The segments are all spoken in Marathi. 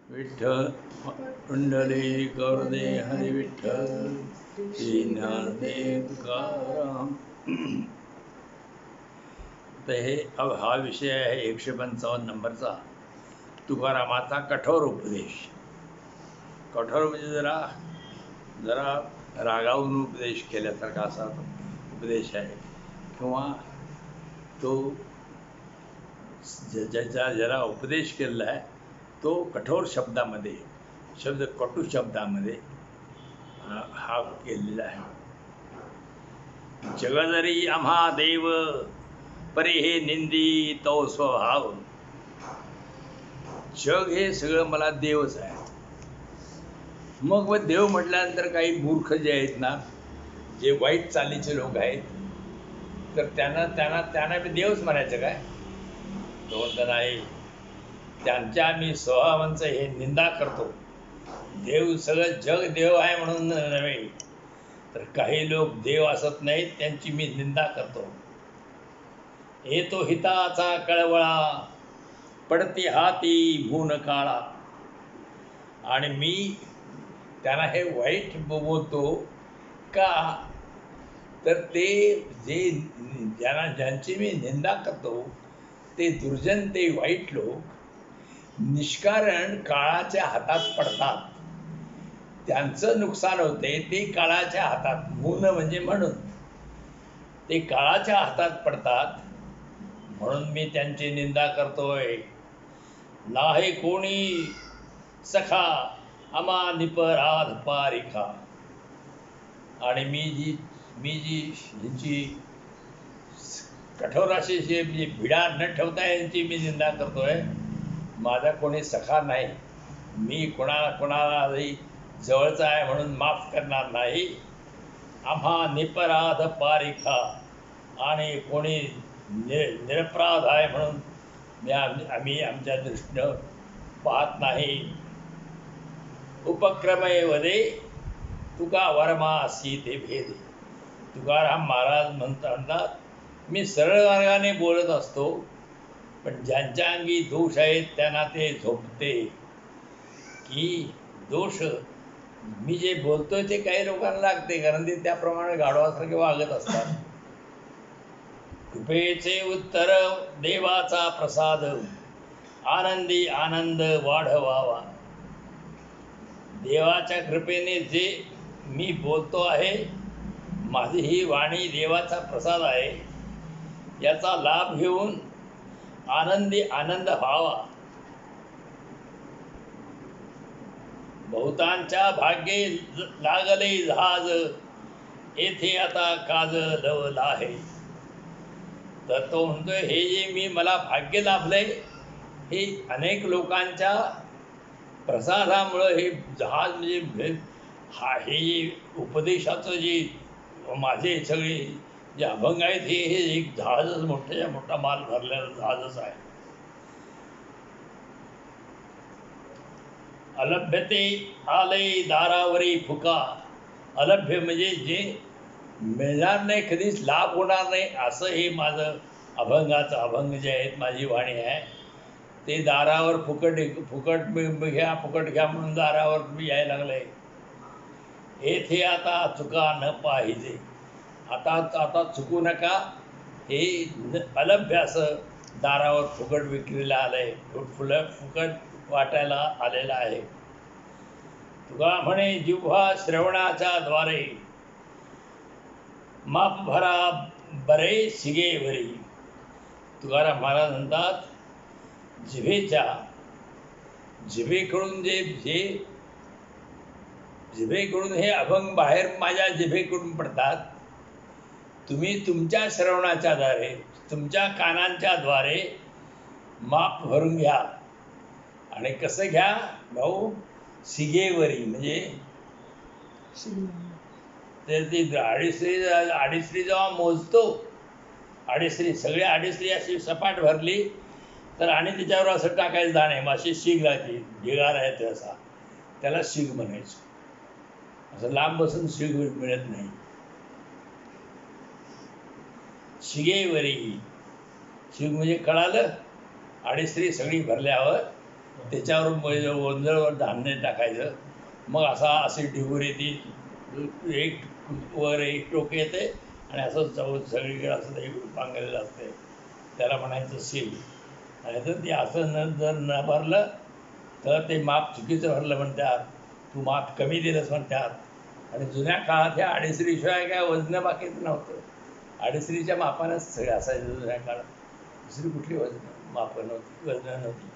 विठ्ठल पुंडलिक वरदे हरी विठ्ठल श्री ज्ञानदेव तुकाराम. तर हा विषय आहे 155 नंबरचा, तुकारामाचा कठोर उपदेश. कठोर म्हणजे जरा जरा रागावून उपदेश केल्यासारखा असा उपदेश आहे, किंवा तो ज्याचा जरा उपदेश केलेला आहे तो कठोर शब्दामध्ये, कटू शब्दामध्ये हा केलेला आहे. जगदरी आम्हा देव परी हे निंदी तो स्वभाव. जग हे सगळं मला देवच आहे. मग देव म्हटल्यानंतर काही मूर्ख जे आहेत ना, जे वाईट चालीचे लोक आहेत, तर त्यांना मी देवच म्हणायचं काय? दोन नाही, त्यांच्या मी स्वभावांचं हे निंदा करतो. देव सगळं जग देव आहे म्हणून नव्हे, तर काही लोक देव असत नाहीत, त्यांची मी निंदा करतो. येतो हिताचा कळवळा पडती हाती भून काळा. आणि मी त्यांना हे वाईट बोलतो का? तर ते ज्यांची मी निंदा करतो ते दुर्जन, ते वाईट लोक निष्कारण काळाच्या हातात पडतात. त्यांचं नुकसान होते ते काळाच्या हातात, मून म्हणजे म्हणून ते काळाच्या हातात पडतात, म्हणून मी त्यांची निंदा करतोय. नाही कोणी सखा आमा निपराध पारिखा. आणि मी जी ह्यांची कठोर अशी भिडा न ठेवता यांची मी निंदा करतोय. माझा कोणी सखा नाही, मी कोणाला जवळचा आहे म्हणून माफ करणार नाही. आम्हा निपराध पारिखा. आणि कोणी निरपराध आहे म्हणून आम्ही आमच्या दृष्टीनं पाहत नाही. उपक्रमय वदे तुका वर्मा सीते भेदे. तुकाराम महाराज म्हणतात, मी सरळ मार्गाने बोलत असतो, पण ज्यांच्या अंगी दोष आहेत त्यांना ते झोपते. की दोष मी जे बोलतोय ते काही लोकांना लागते, कारण ते त्याप्रमाणे गाढवासारखे वागत असतात. कृपेचे उत्तर देवाचा प्रसाद, आनंदी आनंद वाढवावा. देवाच्या कृपेने जे मी बोलतो आहे, माझी ही वाणी देवाचा प्रसाद आहे, याचा लाभ घेऊन आनंदी आनंद व्हावा. बहुतांच्या भाग्ये लागले जहाज, येथे आता काज लवला आहे. तर तो म्हणतोय, हे जे मला भाग्य लाभलंय, हे अनेक लोकांच्या प्रसादामुळं हे जहाज, म्हणजे हे उपदेशाचं जे माझे सगळे जे अभंग आहेत, हे एक जहाजच, मोठ्या मोठा माल भरलेला जहाजच आहे. अलभ्यते आले दारावरी फुका. अलभ्य म्हणजे जे मिळणार नाही, कधीच लाभ होणार नाही, असं हे माझं अभंग जे आहेत, माझी वाणी आहे, ते दारावर फुकट घ्या म्हणून दारावर यायला लागलंय. येथे आता चुका न पाहिजे. आता चुकू नका. हे अलभ्य असं दारावर फुकट विक्रीला आलंय, फुकट वाटायला आलेलं आहे. तुका म्हणे जिव्हा श्रवणाच्या द्वारे, माप भरा बरे शिगेवरी. तुकाराम महाराज म्हणतात, जिभेकडून जिभेकडून हे अभंग बाहेर माझ्या जिभेकडून पडतात. तुम्ही तुमच्या श्रवणाच्या द्वारे, तुमच्या कानांच्या द्वारे माप भरून घ्या. आणि कसं घ्या भाऊ? शिगेवरी म्हणजे तर ती आडीश्री जेव्हा मोजतो, सगळी आडीश्री अशी सपाट भरली, तर आणि तिच्यावर असं टाकायचं दाणे, अशी शीग राहते, ढिगार आहे तसा, त्याला शीग म्हणायचं. असं लांब बसून शीग मिळत नाही. शिगेवरी, शीग म्हणजे कळालं, आडीश्री सगळी भरल्यावर त्याच्यावर ओंजळवर धान्य टाकायचं, मग अशी ढिगुरी ती एक वर एक टोक येते आणि असं सगळीकडे असं एक पांघरलेलं असते, त्याला म्हणायचं सील. आणि तर ते असं जर न भरलं तर ते माप चुकीचं भरलं म्हणतात, तू माप कमी दिलंस म्हणतात. आणि जुन्या काळात ह्या अडीसरीशिवाय काय वजन बाकीच नव्हतं. अडीसरीच्या मापानंच सगळं असायचं जुन्या काळात, दुसरी कुठली मापं नव्हती, वजनं नव्हती.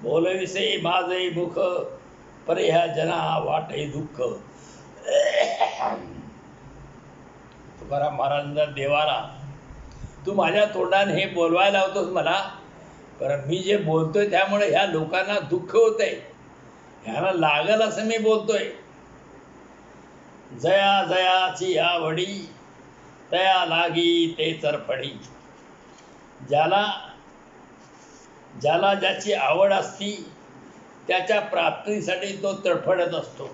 बोलविसे माझे मुख, परे ह्या जना वाटे दुःख. तुकाराम महाराजांचा देवाला, तू माझ्या तोंडाने हे बोलवायला लावतोस मला, कारण मी जे बोलतोय त्यामुळे ह्या लोकांना दुःख होतंय, ह्याला लागल असं मी बोलतोय. जया जयाची आवडी, तया लागी ते चरफडी. ज्याला ज्याला ज्याची आवड असती त्याच्या प्राप्तीसाठी तो तडफडत असतो.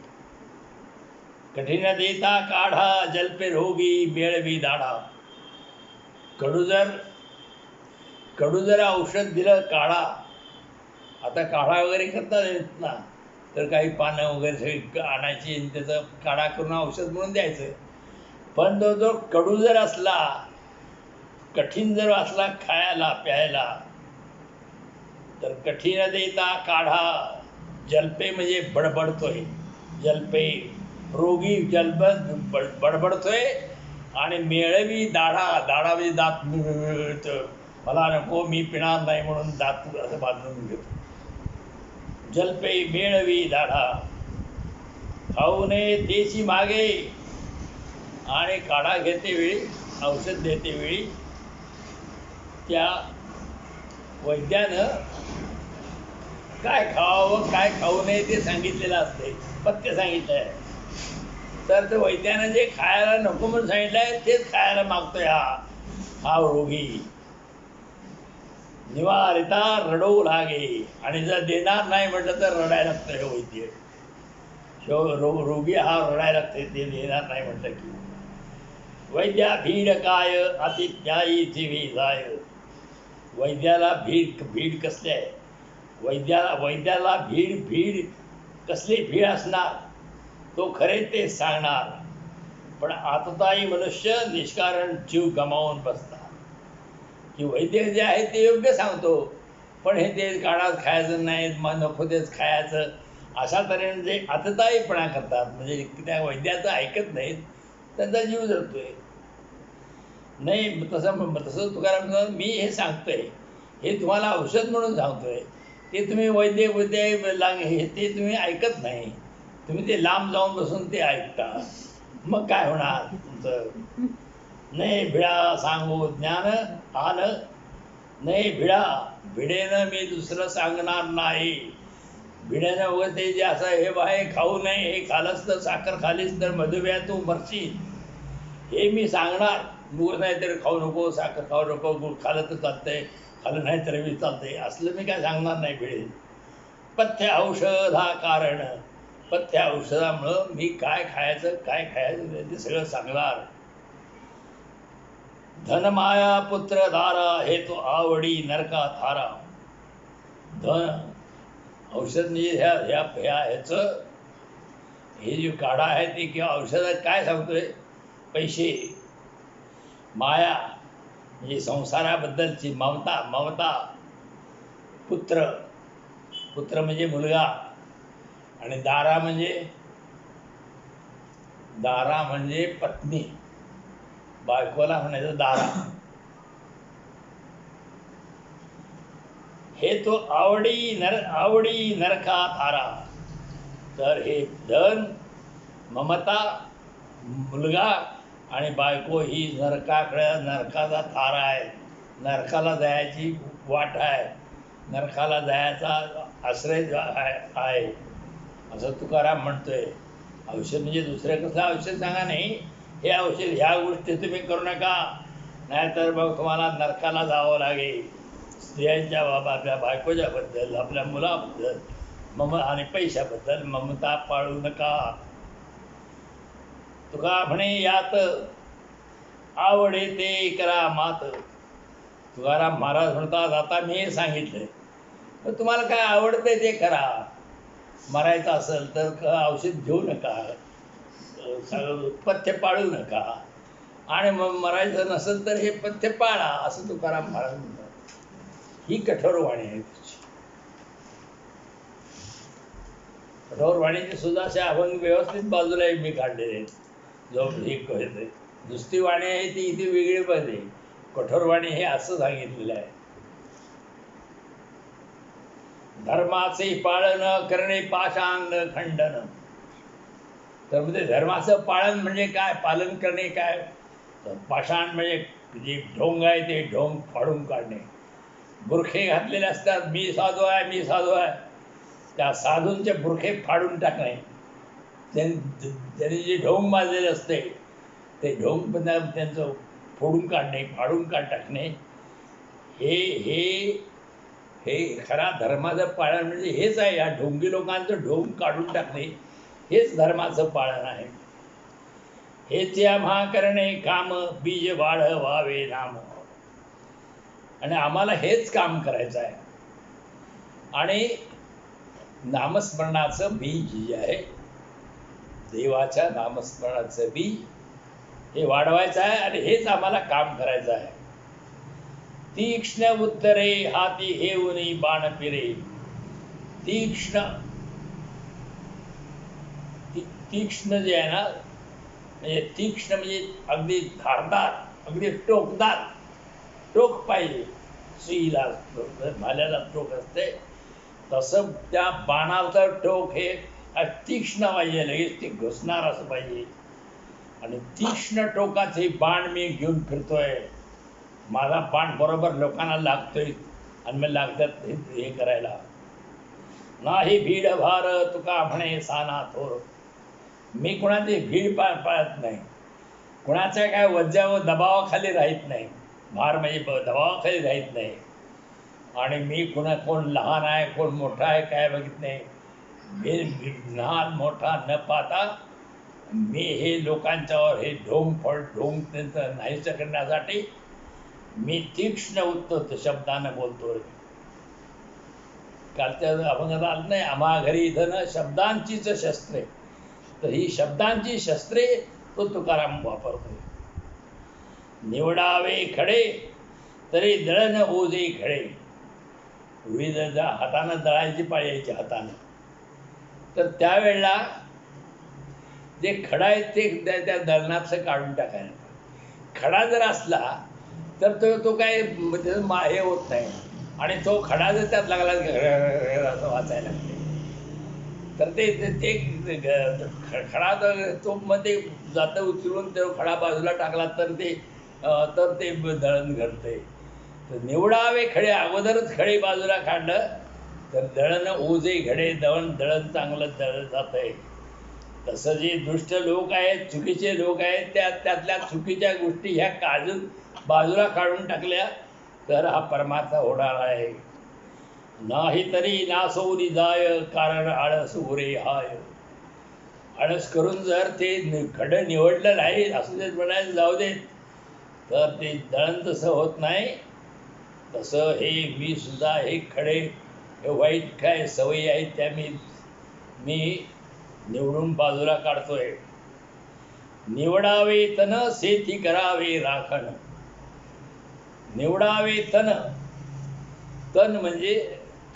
कठीण देता काढा, जल्पे रोगी मेळवी दाढा. कडू जर औषध दिलं काढा, आता काढा वगैरे करता येत ना, तर काही पानं वगैरे सगळी आणायची आणि त्याचं काढा करून औषध म्हणून द्यायचं. पण तो जो कडू जर असला, कठीण जर असला खायला प्यायला, तर कठीण देता काढा, जल्पे म्हणजे बडबडतोय, जल्पे रोगी बडबडतोय, आणि मेळवी दाढा, दाढा म्हणजे दात मिळतं, मला नको मी पिणार नाही म्हणून दात असं बांधून घेतो. जल्पे मेळवी दाढा, खाऊ नये देशी मागे. आणि काढा घेते वेळी, औषध देते वेळी त्या वैद्यानं काय खावावं काय खाऊ नये ते सांगितलेलं असते, पथ्य सांगितलं आहे. तर ते वैद्यानं जे खायला नको म्हणून सांगितलं आहे तेच खायला मागतोय हा रोगी. निवारिता रडवू लागे, आणि जर देणार नाही म्हटलं तर रडायला लागतं हे वैद्य. रोगी हा रडायला लागते ते देणार नाही म्हटलं की. वैद्या भीड काय अतित्यायी जाय. वैद्याला भीड कसली आहे, वैद्याला भीड कसली भीड असणार, तो खरे ते सांगणार. पण आतताई मनुष्य निष्कारण जीव गमावून बसतात. की वैद्य जे आहे ते योग्य सांगतो, पण हे ते काढाच खायचं नाही, मग नको तेच खायचं, अशा तऱ्हेने जे आतताईपणा करतात, म्हणजे त्या वैद्याचं ऐकत नाहीत, त्यांचा जीव जळतोय. नाही तसं तुकाराम, मी हे सांगतोय, हे तुम्हाला औषध म्हणून सांगतोय, ते तुम्ही वैद्य हे ते तुम्ही ऐकत नाही, तुम्ही ते लांब जाऊन बसून ते ऐकता, मग काय होणार तुमचं. नाही भिडा सांगू ज्ञान आन, नाही भिडेनं मी दुसरं सांगणार नाही. भिड्यानं वगैरे ते जे असं हे बाहे खाऊ नये, हे खालच तर साखर खालीच तर मधुमेह तू मरशील, हे मी सांगणार. गुळ नाही तर खाऊ नको, साखर खाऊ नको, गुळ खाल्लं तर चालतंय, खाल्लं नाही तर मी चालतंय, असलं मी काय सांगणार नाही भिडे. पथ्य औषध हा कारण, पथ्य औषधामुळं मी काय खायचं ते सगळं सांगणार. धनमाया पुत्र धारा, हे तो आवडी नरका थारा. धन औषध म्हणजे ह्याचं हे जे काढा आहे ते किंवा औषधात काय सांगतोय, पैसे. माया म्हणजे संसाराबद्दलची ममता. पुत्र म्हणजे मुलगा, आणि दारा म्हणजे पत्नी, बायकोला म्हणायचं दारा. हे तो आवडी नरका थारा. तर हे धन, ममता, मुलगा आणि बायको ही नरकाचा थारा आहे, नरकाला जायची वाट आहे, नरकाला जायचा आश्रय आहे, असं तुकाराम म्हणतोय. औषध म्हणजे दुसरं कसं औषध सांगा नाही, हे औषध ह्या गोष्टी तुम्ही करू नका, नाहीतर मग तुम्हाला नरकाला जावं लागेल. स्त्रियांच्या आपल्या बायकोच्याबद्दल, आपल्या मुलाबद्दल आणि पैशाबद्दल ममता पाळू नका. तुका म्हणे यात आवडे ते करा मात, तुकाराम महाराज म्हणतात, आता मी हे सांगितलंय, तर तुम्हाला काय आवडतंय ते करा. मरायचं असेल तर औषध घेऊ नका, पथ्य पाळू नका, आणि मग मरायचं नसेल तर हे पथ्य पाळा, असं तुकाराम महाराज म्हणतात. ही कठोर वाणी आहे तुझी. कठोर वाणीचे सुद्धा असे अभंग व्यवस्थित बाजूला मी काढलेले आहेत. जो हे कहते नुसती वाणी आहे ती इथे वेगळी पाहिजे. कठोर वाणी हे असं सांगितलेलं आहे, धर्माचे पालन करणे पाषाण खंडन. तर म्हणजे धर्माचं पालन म्हणजे काय, पालन करणे काय, तर पाषाण म्हणजे जे ढोंग आहे ते ढोंग फाडून काढणे. बुरखे घातलेले असतात, मी साधू आहे, मी साधू आहे, त्या साधूंचे बुरखे फाडून टाकणे. त्यांनी जे ढोंग माजलेले असते ते ढोंग त्यांचं फोडून काढणे, फाडून टाकणे. हे हे हे खरा धर्माचं पालन म्हणजे हेच आहे. या ढोंगी लोकांचं ढोंग काढून टाकणे हेच धर्माचं पालन आहे. हेच आम्हा करणे काम, बीज वाढवावे नाम. आणि आम्हाला हेच काम करायचं आहे. आणि नामस्मरणाचं बीज जे आहे, देवाच्या नामस्मरणाचं बीज हे वाढवायचं आहे, आणि हेच आम्हाला काम करायचं आहे. तीक्ष्ण उत्तरे हाती हेऊनी बाण फिरे. तीक्ष्ण तीक्ष्ण जे आहे ना, म्हणजे तीक्ष्ण म्हणजे अगदी धारदार, अगदी टोकदार. टोक पाहिजे, सुईला भाल्याला टोक असते तसं त्या बाणाचं टोक हे तीक्ष्ण पाहिजे, लगेच ते घुसणार असं पाहिजे. आणि तीक्ष्ण टोकाचे बाण मी घेऊन फिरतोय. माझा बाण बरोबर लोकांना लागतोय, आणि मग लागतात हे करायला. नाही भीड भार तुका म्हणे साना थोर. मी कुणाची भीड पाळत नाही, कुणाच्या काय वज्या दबावाखाली राहत नाही. भार म्हणजे दबावाखाली राहत नाही. आणि मी कोण लहान आहे कोण मोठा आहे काय बघित नाही. लहान मोठा न पाहता मी हे लोकांच्यावर हे ढोंग त्यांचं नाहीसं करण्यासाठी मी तीक्ष्ण उत्तर शब्दानं बोलतोय. कालच्या अभंगात आलं नाही, आम्हा घरी इथं ना शब्दांचीच शस्त्रे. तर ही शब्दांची शस्त्रे तो तुकाराम वापरतोय. निवडावे खडे तरी दळण ओझे खडे. विविध हातानं दळायची पाळी यायची हातानं. तर त्यावेळेला जे खडा आहे ते त्या दळणाचं काढून टाकायला. खडा जर असला तर तो काय हे होत नाही, आणि तो खडा जर त्यात लागला असं वाचायला लागते. तर ते खडा तो मग ते जातं उचलून तो खडा बाजूला टाकला तर ते दळण घडते. तर निवडावे खडे, अगोदरच खडे बाजूला काढलं तर दळण ओझे घडे, दळण चांगलं दळलं जात आहे. तसं जे दुष्ट लोक आहेत, चुकीचे लोक आहेत, त्यातल्या चुकीच्या गोष्टी ह्या काढून बाजूला काढून टाकल्या तर हा परमार्थ होणार आहे. नाही तरी नासोरी जाय कारण आळस उरे हाय. आळस करून जर ते खडं निवडलं नाही असं ते म्हणायला जाऊ देत तर ते दळण तसं होत नाही. तसं हे मी सुद्धा हे खडे, हे वाईट काय सवयी आहेत त्या मी निवडून बाजूला काढतोय. निवडावे तन सेथी करावे राखण. निवडावे तन म्हणजे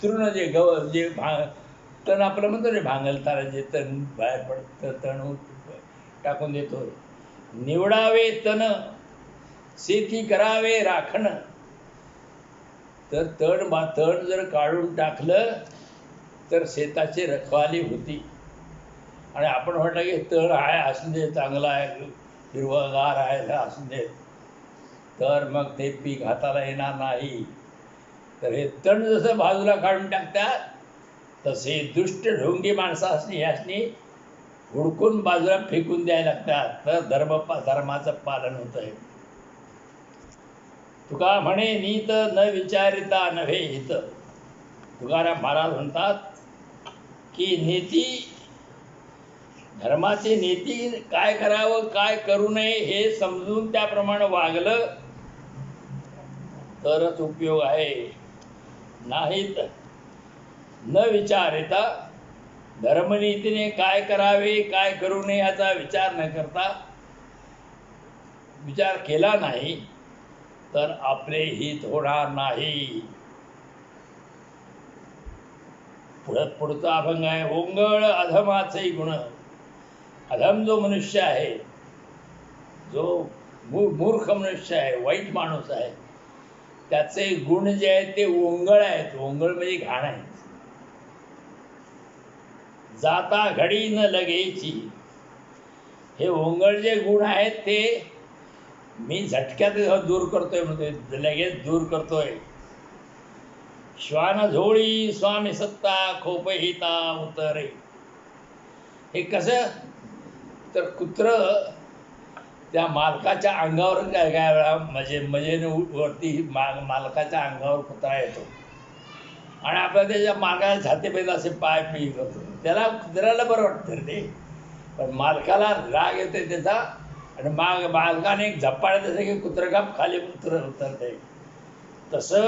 तृण जे तण आपलं म्हणतो रे भांगलताना जे तण बाहेर पडतं तण टाकून देतो. निवडावे तन सेथी करावे राखण. तर तण जर काढून टाकलं तर शेताची रखवाली होती. आणि आपण म्हटलं की तण आहे असू दे, चांगलं आहे, हिरवगार आहे असू दे, तर मग ते पीक हाताला येणार नाही. तर हे तण जसं बाजूला काढून टाकतात तसे दुष्ट ढोंगी माणसं असणे ह्यासनी हुडकून बाजूला फेकून द्यायला लागतात. तर धर्माचं पालन होत आहे. तुका म्हणे नीत न विचारिता नव्हे हित. तुकाराम महाराज म्हणतात की नीती, धर्माची नीती काय करावं काय करू नये हे समजून त्याप्रमाणे वागलं तरच उपयोग आहे, नाहीत न विचारिता धर्मनीतीने काय करावे काय करू नये याचा विचार न करता, विचार केला नाही तर आपले हित होणार नाही. पुढचा अभंग आहे, ओंगळ अधमाचे गुण. अधम जो मनुष्य आहे, जो मूर्ख मनुष्य आहे, वाईट माणूस आहे, त्याचे गुण जे आहेत ते ओंगळ आहेत. ओंगळ म्हणजे घाण आहेत. जाता घडी न लगेची. हे ओंगळ जे गुण आहेत ते मी झटक्यात दूर करतोय, म्हणजे लगेच दूर करतोय. श्वान झोळी स्वामी सत्ता खोपहिता उतरे. हे कसं तर कुत्र त्या मालकाच्या अंगावर काय काय वेळा मजेने वरती मालकाच्या अंगावर कुत्रा येतो आणि आपल्याला त्याच्या मालकाच्या छातीपर्यंत असे पाय पी करतो. त्याला कुत्र्याला बरं वाटतं ते, पण मालकाला राग येते त्याचा आणि मालकाने एक झपाट जसं की कुत्रकाप खाली उतरते. तसं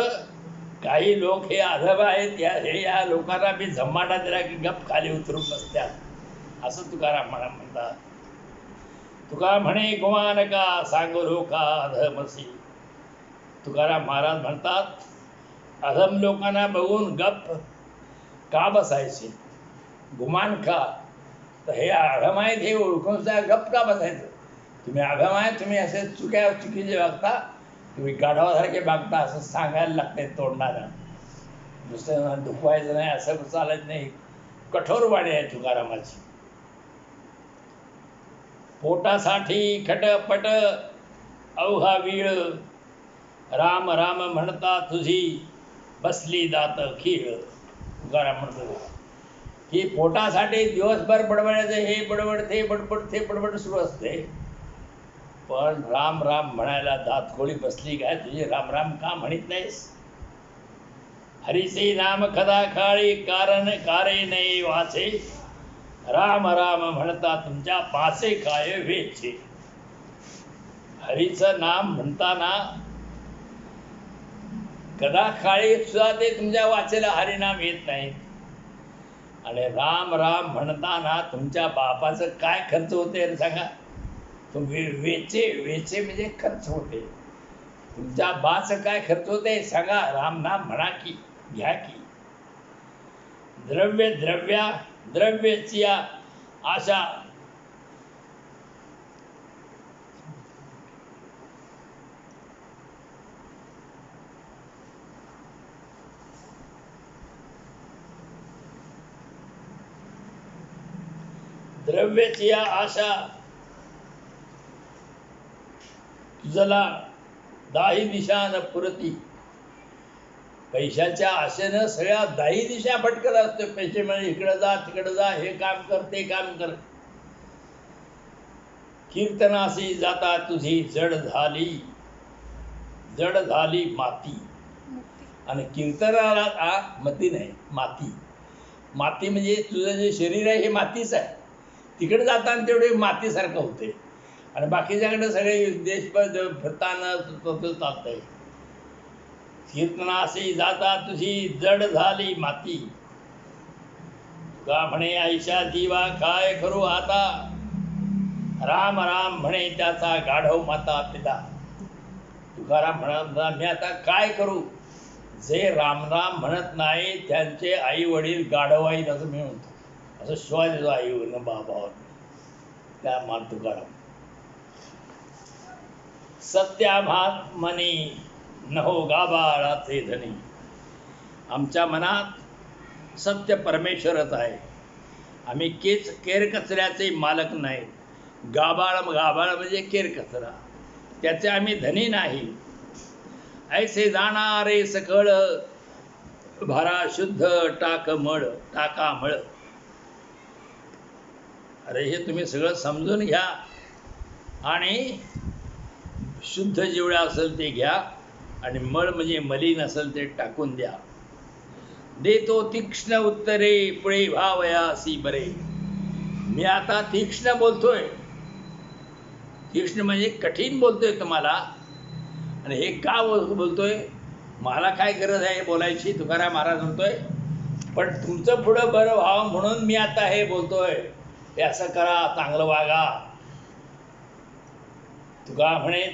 काही लोक हे अधम आहेत, या लोकांना मी झमाटा दिला की गप खाली उतरून बसत्यात, असं तुकाराम म्हणतात. तुकाराम म्हणे गुमान का सांगू लोका अधमसी. तुकाराम महाराज म्हणतात, अधम लोकांना बघून गप का बसायचे, गुमान का. तर हे अधम आहेत हे ओळखून गप का बसायचं. तुम्ही अधम आहे, तुम्ही असे चुकीचे वागता, तुम्ही गाढवासारखे वागता, असं सांगायला लागते तोडणारा. दुसऱ्यांना दुखवायचं नाही असं चालत नाही. कठोर वाणी आहे तुकारामाची. पोटासाठी खटपट अवघा वीळ, राम राम म्हणता तुझी बसली दात खीळ. तुकाराम म्हणतो की पोटासाठी दिवसभर बडबडायचं, हे बडबड ते बडबड ते बडबड सुरू असते, पण राम राम म्हणायला दातखोळी बसली काय तुझी. राम राम का म्हणत नाहीस. हरीचे नाम कदा काळी कारण कारे नाही वाचे, राम राम म्हणता तुमच्या पासे काय वेचे. हरीचं नाम म्हणताना कदा काळी सुद्धा ते तुमच्या वाचेला हरिनाम येत नाही, आणि राम राम म्हणताना तुमच्या बापाचं काय खर्च होते सांगा. तुम्ही वेचे म्हणजे खर्च होते. तुमच्या बाचं काय खर्च होते सांगा. राम नाम म्हणा की घ्या की. द्रव्याची आशा. द्रव्याची आशा तुझला दाही दिशा न पुरती. पैशाच्या आशेनं सगळ्या दाही दिशा भटकत असतो. पैसे म्हणजे इकडं जा तिकडं जा, हे काम कर ते काम कर. कीर्तनासी जाता तुझी जड झाली माती. आणि कीर्तनाला मती नाही, माती. माती म्हणजे तुझं जे शरीर आहे हे मातीच आहे. तिकडे जाताना तेवढे मातीसारखं होते आणि बाकीच्याकडे सगळे देश फिरताना चालतंय. कीर्तनासी जाता तुझी जड झाली माती. का म्हणे आयशा जीवा काय करू आता, राम राम म्हणे त्याचा गाढव माता पिता. तुकाराम म्हणत मी आता काय करू. जे राम राम म्हणत नाही त्यांचे आई वडील गाढव आहेत असं मी म्हणतो. असं शिवाय देतो आई वडील बाबावर त्या मान तुकाराम. सत्याभात मनी नहो गाबाळाचे धनी. आमच्या मनात सत्य परमेश्वरच आहे. आम्ही केरकचऱ्याचे मालक नाही. गाबाळ म्हणजे केरकचरा, त्याचे आम्ही धनी नाही. ऐसे जाणारे सकळ भरा शुद्ध टाका मळ. अरे हे तुम्ही सगळं समजून घ्या आणि शुद्ध जेवढे असेल ते घ्या आणि मळ म्हणजे मलिन असेल ते टाकून द्या. देतो तीक्ष्ण उत्तरे पुढे भावयासी बरे. मी आता तीक्ष्ण बोलतोय. तीक्ष्ण म्हणजे कठीण बोलतोय तुम्हाला. आणि हे का बोलतोय मला काय गरज आहे बोलायची, तुकाराम महाराज म्हणतोय, पण तुमचं पुढं बरं व्हावं म्हणून मी आता हे बोलतोय, हे असं करा, चांगलं वागा.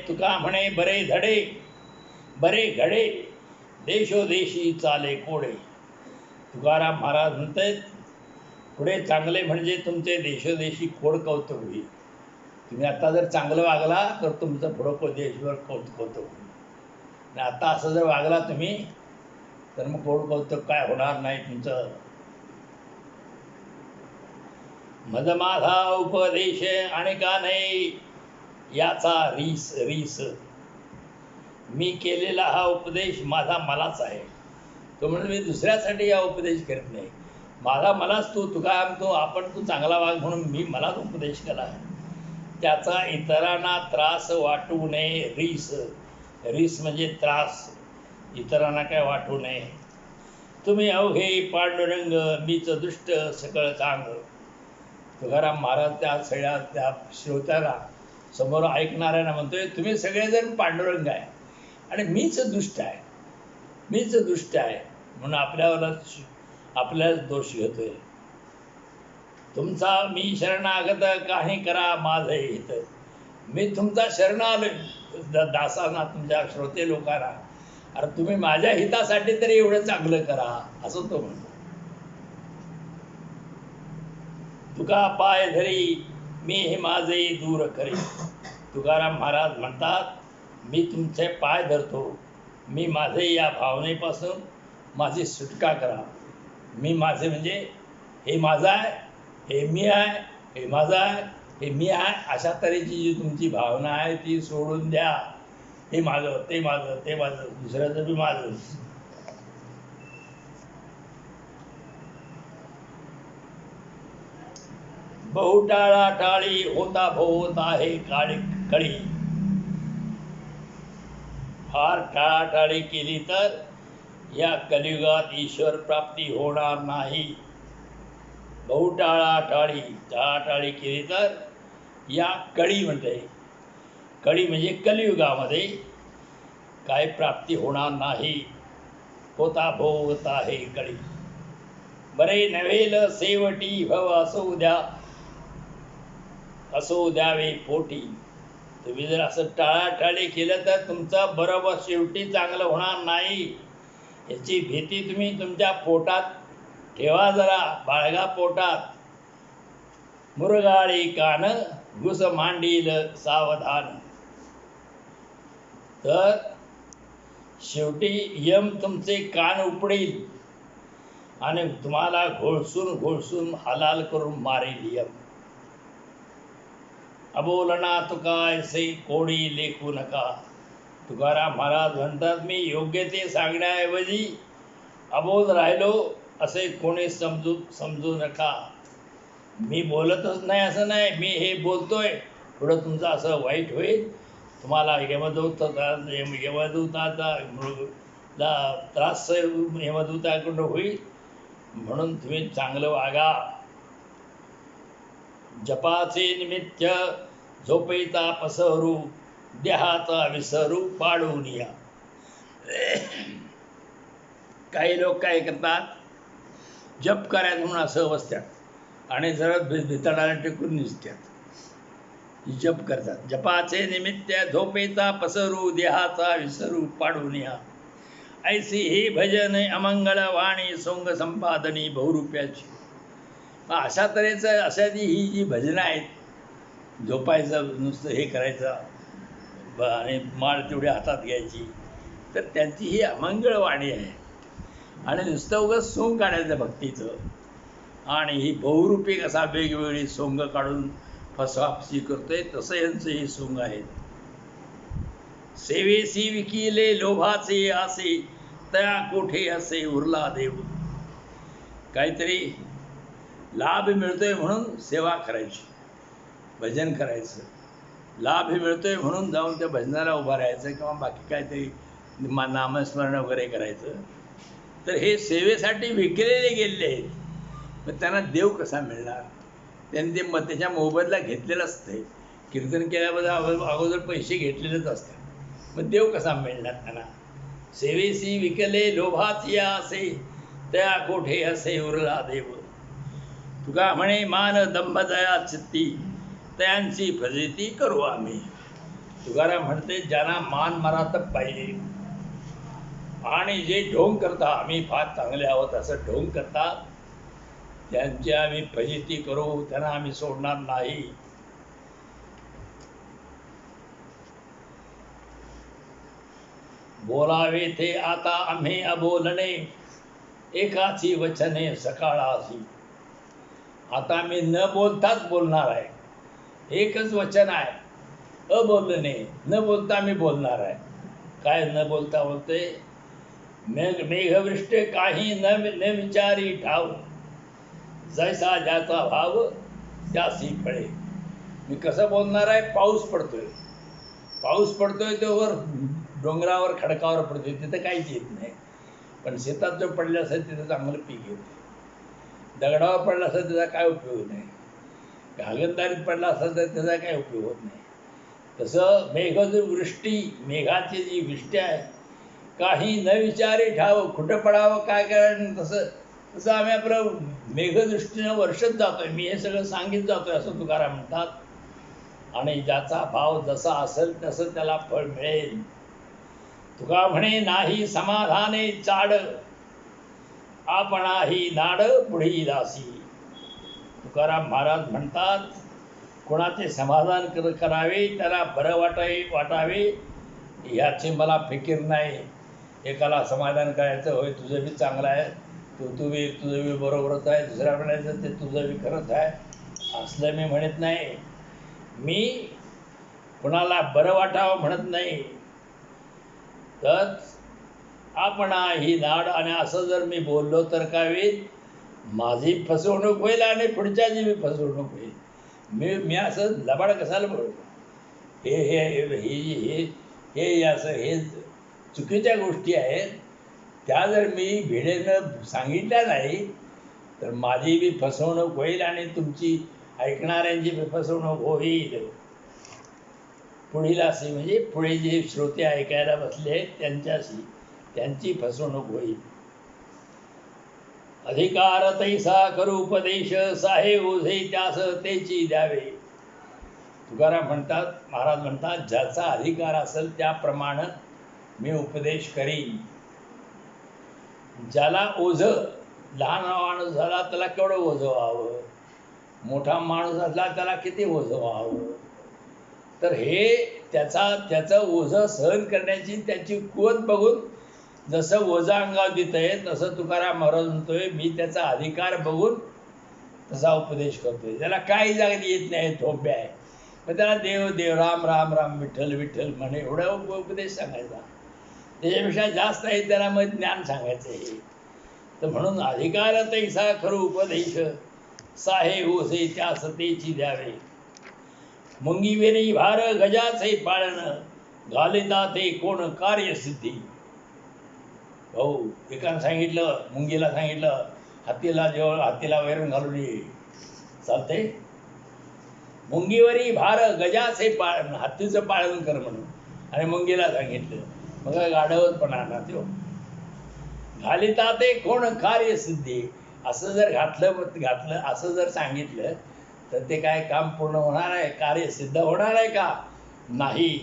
तुका म्हणे बरे धडे बरे घडे, देशोदेशी चाले कोडे. तुकाराम महाराज म्हणतात पुढे चांगले म्हणजे तुमचे देशोदेशी खोड कौतुक होईल. तुम्ही आता जर चांगलं वागला तर तुमचं पुढं देशभर कौतुक होईल. आणि आता असं जर वागला तुम्ही तर मग कोड कौतुक काय होणार नाही तुमचं. मज माझा उपदेश आणि का नाही याचा रीस रीस. मी केलेला हा उपदेश माझा मलाच आहे. तो म्हणून मी दुसऱ्यासाठी हा उपदेश करत नाही. माझा मलाच तू चांगला वाग म्हणून मी मलाच उपदेश केला आहे. त्याचा इतरांना त्रास वाटू नये. रीस रीस म्हणजे त्रास, इतरांना काय वाटू नये. तुम्ही अवघे पांडुरंग मीच दुष्ट सकळ सांग. तुकाराम महाराज त्या सगळ्या त्या श्रोत्याला समोर ऐकणाऱ्यांना म्हणतोय तुम्ही सगळेजण पांडुरंग आहे आणि मीच दुष्ट आहे, मीच दुष्ट आहे म्हणून आपल्यालाच दोष घेतोय. तुमचा मी शरणागत काही करा माझे हित. मी तुमचा शरण आलोय दासांना, तुमच्या श्रोते लोकांना, अरे तुम्ही माझ्या हितासाठी तरी एवढं चांगलं करा असं तो म्हणतो. तुका पाय धरी मी हे माझे दूर करी. तुकाराम महाराज म्हणतात मी तुमचे पाय धरतो, मी माझे या भावनेपासून माझी सुटका करा. मी माझे म्हणजे हे माझं आहे, हे मी आहे, हे माझं आहे, हे मी आहे, अशा तऱ्हेची जी तुमची भावना आहे ती सोडून द्या. हे माझं, ते माझं, ते माझं, दुसऱ्याचं बी माझं. बहुटाळा टाळी होता भोवत आहे काळी कळी. फार टाळाटाळी केली तर या कलियुगात ईश्वर प्राप्ती होणार नाही. बहुटाळाटाळी टाळाटाळी केली तर या कळी म्हणते, कळी म्हणजे कलियुगामध्ये काय प्राप्ती होणार नाही. होता भोवत आहे कळी. बरे नव्हेल सेवटी भव असो द्यावे पोटी. तुम्ही जर असं टाळाटाळी केलं तर तुमचं बरोबर शेवटी चांगलं होणार नाही. याची भीती तुम्ही तुमच्या पोटात ठेवा, जरा बाळगा पोटात. मुरगाळी कान घुस मांडील सावधान. तर शेवटी यम तुमचे कान उपडेल आणि तुम्हाला घोळसून हलाल करून मारेल यम. अबोलना तुका ऐसे कोडी लेखू नका. तुकाराम महाराज म्हणतात मी योग्य ते सांगण्याऐवजी अबोल राहिलो असे कोणी समजू नका. मी बोलतच नाही असं नाही, मी हे बोलतोय पुढं तुमचं असं वाईट होईल, तुम्हाला यमदूताचा त्रास यमदूताकडून होईल, म्हणून तुम्ही चांगलं वागा. जपाचे निमित्त झोपेता पसरू, देहाचा विसरू पाडून या. काही लोक काय करतात, जप करायचं म्हणून असं बसतात आणि जरा भितडाला टेकून निसतात, जप करतात. जपाचे निमित्त झोपेता पसरू, देहाचा विसरू पाडून या. ऐसी हे भजन अमंगळ वाणी सोंग संपादनी बहुरूप्याची. अशा तऱ्हेचं अशाची ही जी भजनं आहेत, झोपायचं नुसतं हे करायचं आणि माळ तेवढी हातात घ्यायची, तर त्यांची ही अमंगळ वाणी आहे. आणि नुसतं उगाच सोंग काढायचं भक्तीचं, आणि ही बहुरूपी कसा वेगवेगळी सोंग काढून फसवाफसी करतोय तसं यांचं ही सोंग आहेत. सेवेसी विकिले लोभाचे आसे, तया कोठे असे उरला देव. काहीतरी लाभ मिळतोय म्हणून सेवा करायची, भजन करायचं. लाभ मिळतोय म्हणून जाऊन त्या भजनाला उभा राहायचं किंवा बाकी काहीतरी नामस्मरण वगैरे करायचं. तर हे सेवेसाठी विकलेले गेलेले आहेत. मग त्यांना देव कसा मिळणार? त्यांनी ते त्याच्या मोबदला घेतलेला असते. कीर्तन केल्याबद्दल अगोदर पैसे घेतलेलेच असतात, मग देव कसा मिळणार त्यांना? सेवेसी विकले लोभाची असे त्या कोठे असे उरला देव. तुका म्हणे मान दंभ दया चित्ती त्यांची फजिती करू आम्ही. तुकाराम म्हणते ज्यांना मान मरातच पाहिजे आणि जे ढोंग करता आम्ही फार चांगले आहोत असं ढोंग करतात त्यांची आम्ही फजिती करू, त्यांना आम्ही सोडणार नाही. बोलावे ते आता आम्ही अबोलणे एकाची वचने सकाळासी. आता मी न बोलताच बोलणार आहे. एकच वचन आहे, अबोलणे. न बोलता मी बोलणार आहे. काय न बोलता बोलते? मेघवृष्ट काही न विचारी ठाव जैसा ज्याचा भाव त्यासी फळे. मी कसं बोलणार आहे? पाऊस पडतोय, पाऊस पडतोय तो वर डोंगरावर खडकावर पडतोय तिथं काहीच येत नाही. पण शेतात जो पडला असेल तिथं चांगलं पीक येतं. दगडावर पडला असेल त्याचा काय उपयोग नाही. घागरदारीत पडला असेल तर त्याचा काय उपयोग होत नाही. तसं मेघवृष्टी, मेघाची जी वृष्टी आहे, काही न विचारी ठाव कुठं पडावं काय करायचं तसं आम्ही आपलं मेघदृष्टीनं वर्षत जातोय. मी हे सगळं सांगित जातोय असं तुकाराम म्हणतात. आणि ज्याचा भाव जसा असेल तसं त्याला फळ मिळेल. तुका म्हणे नाही समाधाने चाड आपणाही नाड पुढी दासी. तुकाराम महाराज म्हणतात कोणाचे समाधान करावे, त्याला बरं वाटावे याची मला फिकीर नाही. एकाला समाधान करायचं, होय तुझं बी चांगलं आहे, तुझं बी बरोबरच आहे, दुसऱ्या म्हणायचं ते तुझं बी खरंच आहे, असलं मी म्हणत नाही. मी कुणाला बरं वाटावं म्हणत नाही. तर आपण ही नाड, आणि असं जर मी बोललो तर काय होईल? माझी फसवणूक होईल आणि पुढच्याची बी फसवणूक होईल. मी असं लबाड कशाला बोलतो? हे हे हे हे हे असं हे चुकीच्या गोष्टी आहेत. त्या जर मी भिडेनं सांगितल्या नाही तर माझी बी फसवणूक होईल आणि तुमची ऐकणाऱ्यांची बी फसवणूक होईल. पुढील असे म्हणजे पुढे जे श्रोते ऐकायला बसले आहेत त्यांची फसवणूक होईल. अधिकार तैसा करू उपदेश साहे ओझे त्यास तेची द्यावे. तुकाराम म्हणतात, महाराज म्हणतात, ज्याचा अधिकार असेल त्याप्रमाणे मी उपदेश करीन. ज्याला ओझं, लहान माणूस झाला त्याला केवढं ओझं व्हावं, मोठा माणूस असला त्याला किती ओझं व्हावं. तर हे त्याचं ओझं सहन करण्याची त्याची कुवत बघून जसं ओझं अंगावर देत आहे तसं तुकाराम महाराज म्हणतोय मी त्याचा अधिकार बघून तसा उपदेश करतोय. त्याला काही जागेत येत नाही, थोप्या आहे, मग त्याला देव देव राम राम राम विठ्ठल विठ्ठल म्हणे एवढा उपदेश सांगायचा. त्याच्यापेक्षा जास्त आहे त्याला मग ज्ञान सांगायचं आहे. तर म्हणून अधिकार तैसा खरू उपदेश साहे ओझे त्या सतेची द्यावे. मुंगीवेरी भार गजाचे पाळण घालिता ते कोण कार्यसिद्धी. भाऊ एकानं सांगितलं, मुंगीला सांगितलं हत्तीला वैरण घालून ये, चालते? मुंगीवरी भार गजाचे पाळण, हत्तीचं पाळण कर म्हणून, आणि मुंगीला सांगितलं. मग गाढवपणा ना त्यो. घालिता ते कोण कार्यसिद्धी. असं जर घातलं असं जर सांगितलं तर ते काय काम पूर्ण होणार आहे? कार्य सिद्ध होणार आहे का? नाही.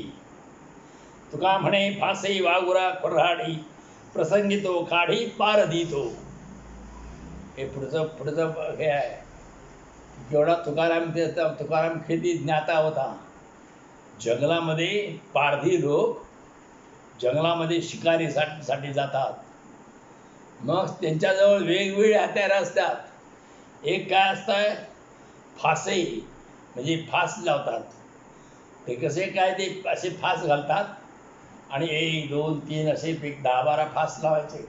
तुका म्हणे फासे वागुरा कुऱ्हाडी प्रसंगी तो काढी पार दितो. हे पुढचं हे आहे. केवढा तुकाराम किती ज्ञाता होता. जंगलामध्ये पारधी लोक जंगलामध्ये शिकारीसाठी जातात. मग त्यांच्याजवळ वेगवेगळे हत्यारं असतात. एक काय असतं? फासे, म्हणजे फास लावतात. ते कसे काय? ते असे फास घालतात आणि 1 2 3 असे 10-12 फास लावायचे.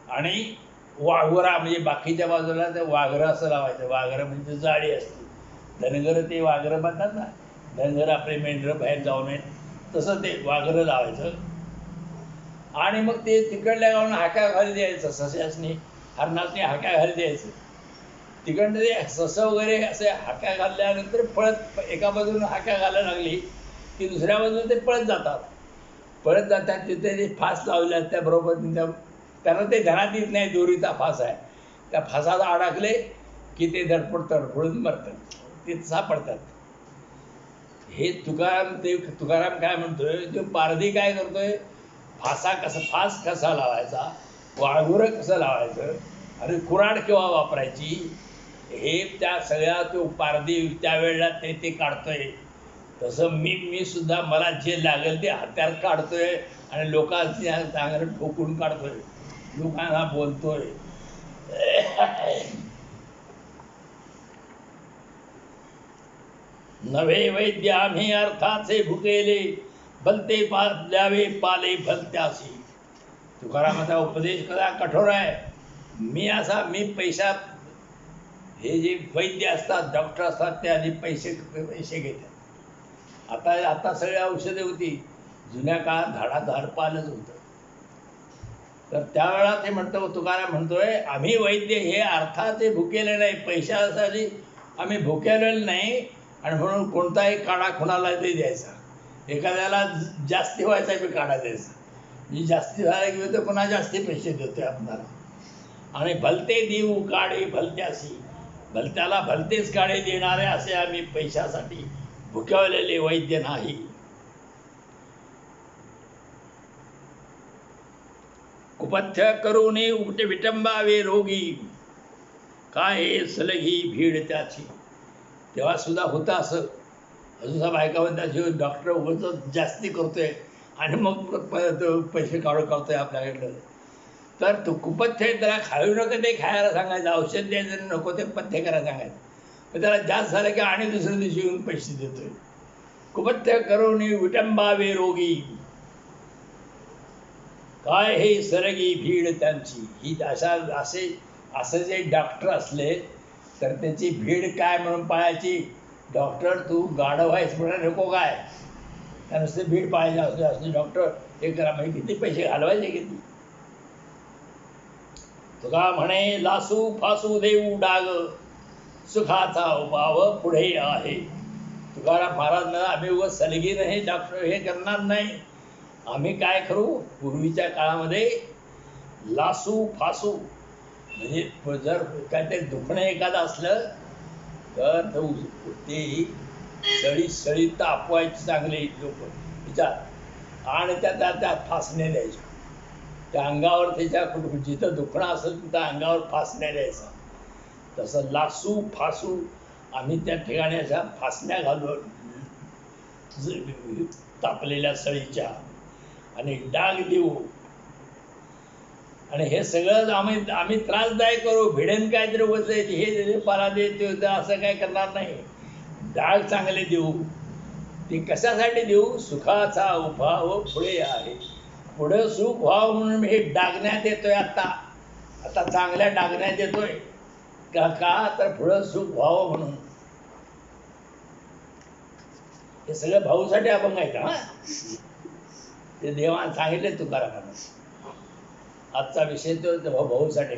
आणि वाघोरा म्हणजे बाकीच्या बाजूला ते वाघरं असं लावायचं. वाघरं म्हणजे जाळी असते. धनगर ते वाघरं म्हणतात ना, धनगर आपले मेंढरं बाहेर जाऊ नयेत तसं ते वाघरं लावायचं. आणि मग ते तिकडल्या गावून हाक्या घाली द्यायचं. सस्यासनी हरणासनी हाक्या घाली द्यायचं. तिकडनं ते ससं वगैरे असे हाक्या घालल्यानंतर पळत एका बाजूनं हाक्या घालायला लागली की दुसऱ्या बाजूने ते पळत जातात. परत जातात तिथे ते फास लावले त्याबरोबर त्यांना ते ध्यानात येत नाही दोरीचा फास आहे, त्या फासाला अडकले की ते तडफडून मरतात, ते सापडतात. हे तुकाराम काय म्हणतोय, तो पारधी काय करतोय, फास कसा लावायचा, वाळगुरं कसं लावायचं आणि कुऱ्हाड केव्हा वापरायची, हे त्या सगळ्या तो पारधी त्यावेळेला ते काढतोय. तसं मी सुद्धा मला जे लागेल ते हत्यार काढतोय आणि लोकांच्या चांगलं ठोकून काढतोय, लोकांना बोलतोय. नवे वैद्य आम्ही अर्थाचे भुकेले, भलते द्यावे पाले भलत्यासी. तुकारामाचा उपदेश कसा कठोर आहे. मी पैसा, हे जे वैद्य असतात, डॉक्टर असतात, ते आधी पैसे घेतात. आता सगळी औषधे होती, जुन्या काळात झाडपालच होतं. तर त्यावेळा ते म्हणतो, तुकाराम म्हणतोय, आम्ही वैद्य हे अर्थाचे भुकेले नाही, पैशासाठी आम्ही भुकेलेलं नाही. आणि म्हणून कोणताही काढा कुणाला ते द्यायचा, एखाद्याला जास्ती व्हायचा बी काढा द्यायचा, जी जास्ती झाला की तर पुन्हा जास्ती पैसे देतोय आपणाला. आणि भलते देऊ काढे भलत्यासी, भलत्याला भलतेच काढे देणारे असे आम्ही पैशासाठी भुकवलेले वैद्य नाही. कुपथ्य करूने उगटे विटंबावे रोगी, काय सलगी भीड त्याची. तेव्हा सुद्धा होतं असं, अजून बायका म्हणतात डॉक्टर उगाच जास्ती करतोय आणि मग पैसे काढतोय आपल्याकडलं. तर तो कुपथ्य त्याला खाऊ नको ते खायला सांगायचं, औषध द्यायचं नको ते पथ्य करायला सांगायचं. मग त्याला जास्त झालं की आणि दुसऱ्या दिवशी येऊन पैसे देतोय. कुपथ्य करून विटंबावे रोगी, काय हे सरगी भीड त्यांची. ही असे जे डॉक्टर असले तर त्याची भीड काय म्हणून पाळायची. डॉक्टर तू गाढव आहेस म्हणा नको काय, त्या नुसते भीड पाळायचे असले डॉक्टर हे करा, म्हणजे किती पैसे घालवायचे किती. तुका म्हणे लासू फासू देऊ डाग, सुखाचा उपाव पुढे आहे. तुकाराम महाराज ना, आम्ही उगाच सलगीनं हे डॉक्टर हे करणार नाही. आम्ही काय करू, पूर्वीच्या काळामध्ये लासू फासू म्हणजे जर काहीतरी दुखणं एखादं असलं तर ते सळी तापवायची चांगली लोक विचार, आणि त्यात फासणे द्यायच्या. त्या अंगावर त्याच्या जिथं दुखणं असेल तिथं अंगावर फासण्या द्यायचा. तसं लासू फासू आम्ही त्या ठिकाणी अशा फासण्या घालून तापलेल्या सळीच्या, आणि डाग देऊ, आणि हे सगळं आम्ही त्रासदायक करू. भिडेन काहीतरी होत हे पाला देते असं काय करणार नाही. डाग चांगले देऊ. ते कशासाठी देऊ, सुखाचा उभाव पुढे आहे. पुढं सुख व्हावं म्हणून हे डागण्यात येतोय. आता चांगल्या डागण्यात येतोय का तर पुढं सुख व्हावं म्हणून. हे सगळं भाऊसाठी अभंग आहे का, ते देवाने सांगितले तुकारामानं. आजचा विषय तो भाऊसाठी.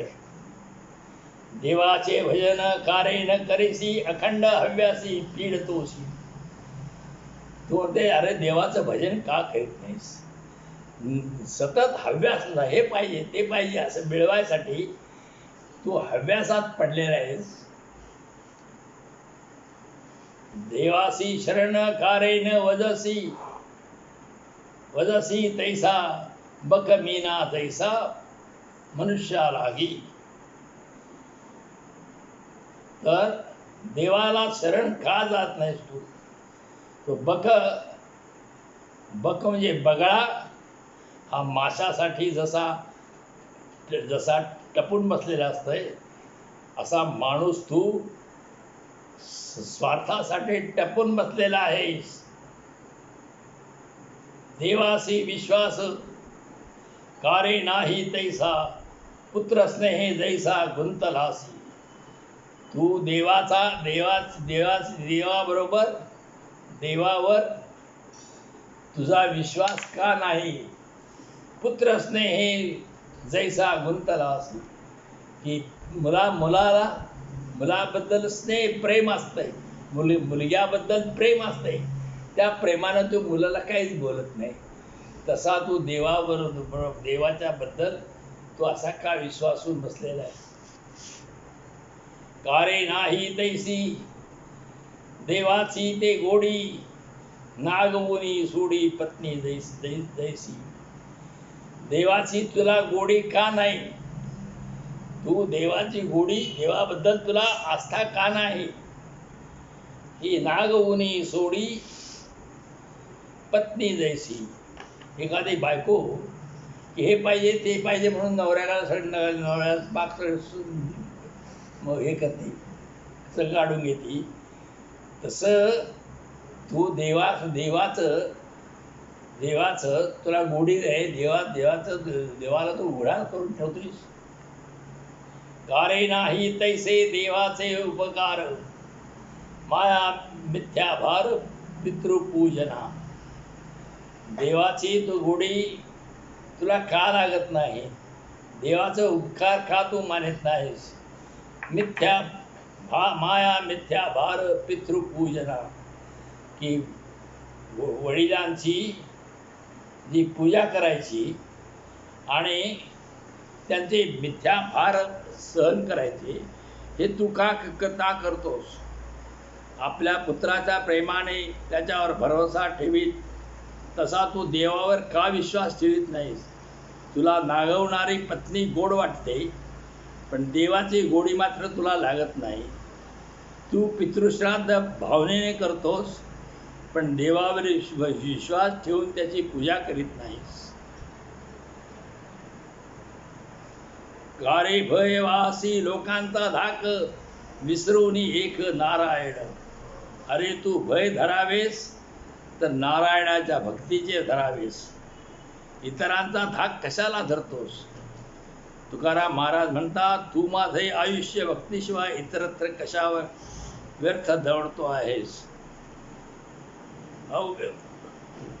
देवाचे भजन कारे न करीसी, अखंड हव्यासी पीड तोसी. तू म्हणते अरे देवाचं भजन का करीत नाहीस, सतत हव्यास हे पाहिजे ते पाहिजे असं मिळवायसाठी तू हव्यासात पडलेला आहेस. देवासी शरण कारे न वजसी, वजसी तैसा बक मीना तैसा मनुष्या लागी. तर देवाला शरण का जात नाहीस तू. तो बक म्हणजे बगळा, हा माशासाठी जसा टपून बसलेला असतोय, असा माणूस तू स्वार्थासाठी टपून बसलेला आहेस. देवासी विश्वास कारे नाही तैसा, पुत्र स्नेहे जैसा गुंतलासी. तू देवावर तुझा विश्वास का नाही. पुत्र स्नेहे जैसा गुंतलासी, की मुलाबद्दल स्नेह प्रेम असतंय, मुलग्याबद्दल प्रेम असतंय. त्या प्रेमानं तू मुलाला काहीच बोलत नाही. तसा तू देवाच्या बद्दल तू असा का विश्वासून बसलेला आहे? कारे नाही तैसी देवाची ते गोडी, नागवुनी सोडी पत्नी दैसी. देवाची तुला गोडी का नाही? तू देवाची गोडी, देवाबद्दल तुला आस्था का नाही? ही नागवुनी सोडी पत्नी जैसी. एखादी बायको की हे पाहिजे ते पाहिजे म्हणून नवऱ्याला पाक मग हे करते, सगळं काढून घेते. तसं तू देवाचं तुला गोडी आहे. देवाला तू उघडा करून ठेवतोयस. कारे नाही तैसे देवाचे उपकार, माया मिथ्या भार पितृपूजना. देवाची तू गोडी तुला का लागत नाही? देवाचं उपकार का तू मानत नाहीस? माया मिथ्या भार पितृपूजना, की वडिलांची जी पूजा करायची आणि त्यांचे मिथ्या भार सहन करायचे, हे तू का करतोस? आपल्या पुत्राच्या प्रेमाने त्याच्यावर भरोसा ठेवीत तसा तू देवावर का विश्वास ठेवीत नाहीस? तुला नागवणारी पत्नी गोड वाटते, पण देवाची गोडी मात्र तुला लागत नाही. तू पितृश्राद्ध भावनेने करतोस, पण देवावर विश्वास ठेवून त्याची पूजा करीत नाहीस. कारे भय वासी लोकांचा धाक, विसरून एक नारायण. अरे तू भय धरावेस तर नारायणाच्या भक्तीचे धरावेस. इतरांचा धाक कशाला धरतोस? तुकाराम महाराज म्हणतात, तू माझे आयुष्य भक्तीशिवाय इतरत्र कशावर व्यर्थ दौडतो आहेस?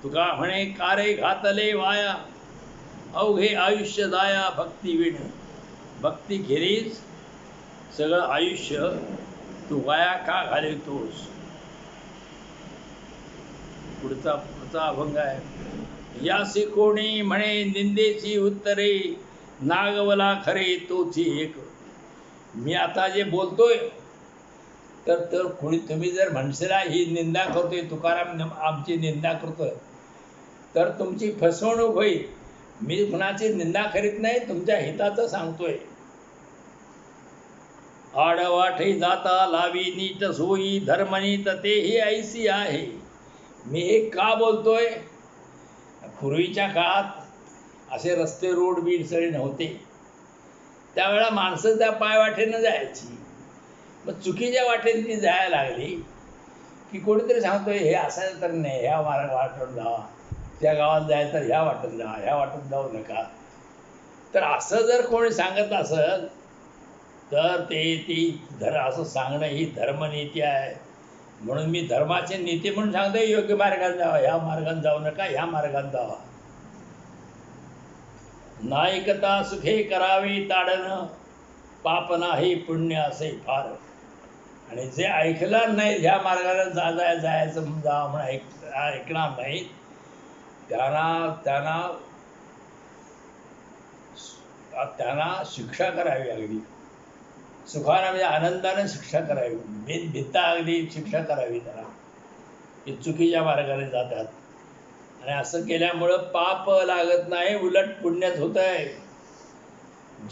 तुका म्हणे, कारे घातले वाया अवघे आयुष्य दाया भक्ती विण. भक्ती खेरीज सगळं आयुष्य तू वाया का घालवतोस? पुढचा अभंग आहे. यासी कोणी म्हणे निंदेची उत्तरे, नागवला खरे तोची एक. मी आता जे बोलतोय तर कोणी तुम्ही जर म्हणशीला ही निंदा करतोय, तुकाराम आमची निंदा करतोय, तर तुमची फसवणूक होईल. मी कुणाची निंदा करीत नाही, तुमच्या हिताचं सांगतोय. आडवाठे जाता लावी नीट सोयी, धर्मनीत तेही ऐसी आहे. मी हे का बोलतोय? पूर्वीच्या काळात असे रस्ते रोड बीड सगळे नव्हते. त्यावेळेला माणसं त्या पायवाटेनं जायची. मग चुकीच्या वाटेने ती जायला लागली की कोणीतरी सांगतोय हे असायला तर नाही, ह्या वाटेवर जावा, त्या गावात जायचं तर ह्या वाटेत जावा, ह्या वाटेत जाऊ नका. तर असं जर कोणी सांगत असेल तर असं सांगणं ही धर्मनीती आहे. म्हणून मी धर्माचे नीती म्हणून सांगतोय, योग्य मार्गाने जावा, ह्या मार्गाने जाऊ नका, ह्या मार्गाने जावा. नायकता सुखे करावी ताडण, पाप नाही पुण्य असे फार. आणि जे ऐकलं नाही, ह्या मार्गाने जायचं म्हणून ऐकणार नाही, त्यांना शिक्षा करावी. अगदी सुखानं म्हणजे आनंदाने शिक्षा करावी, भित्ता अगदी शिक्षा करावी त्याला, की चुकीच्या मार्गाने जातात. आणि असं केल्यामुळं पाप लागत नाही, उलट पुण्यच होत आहे.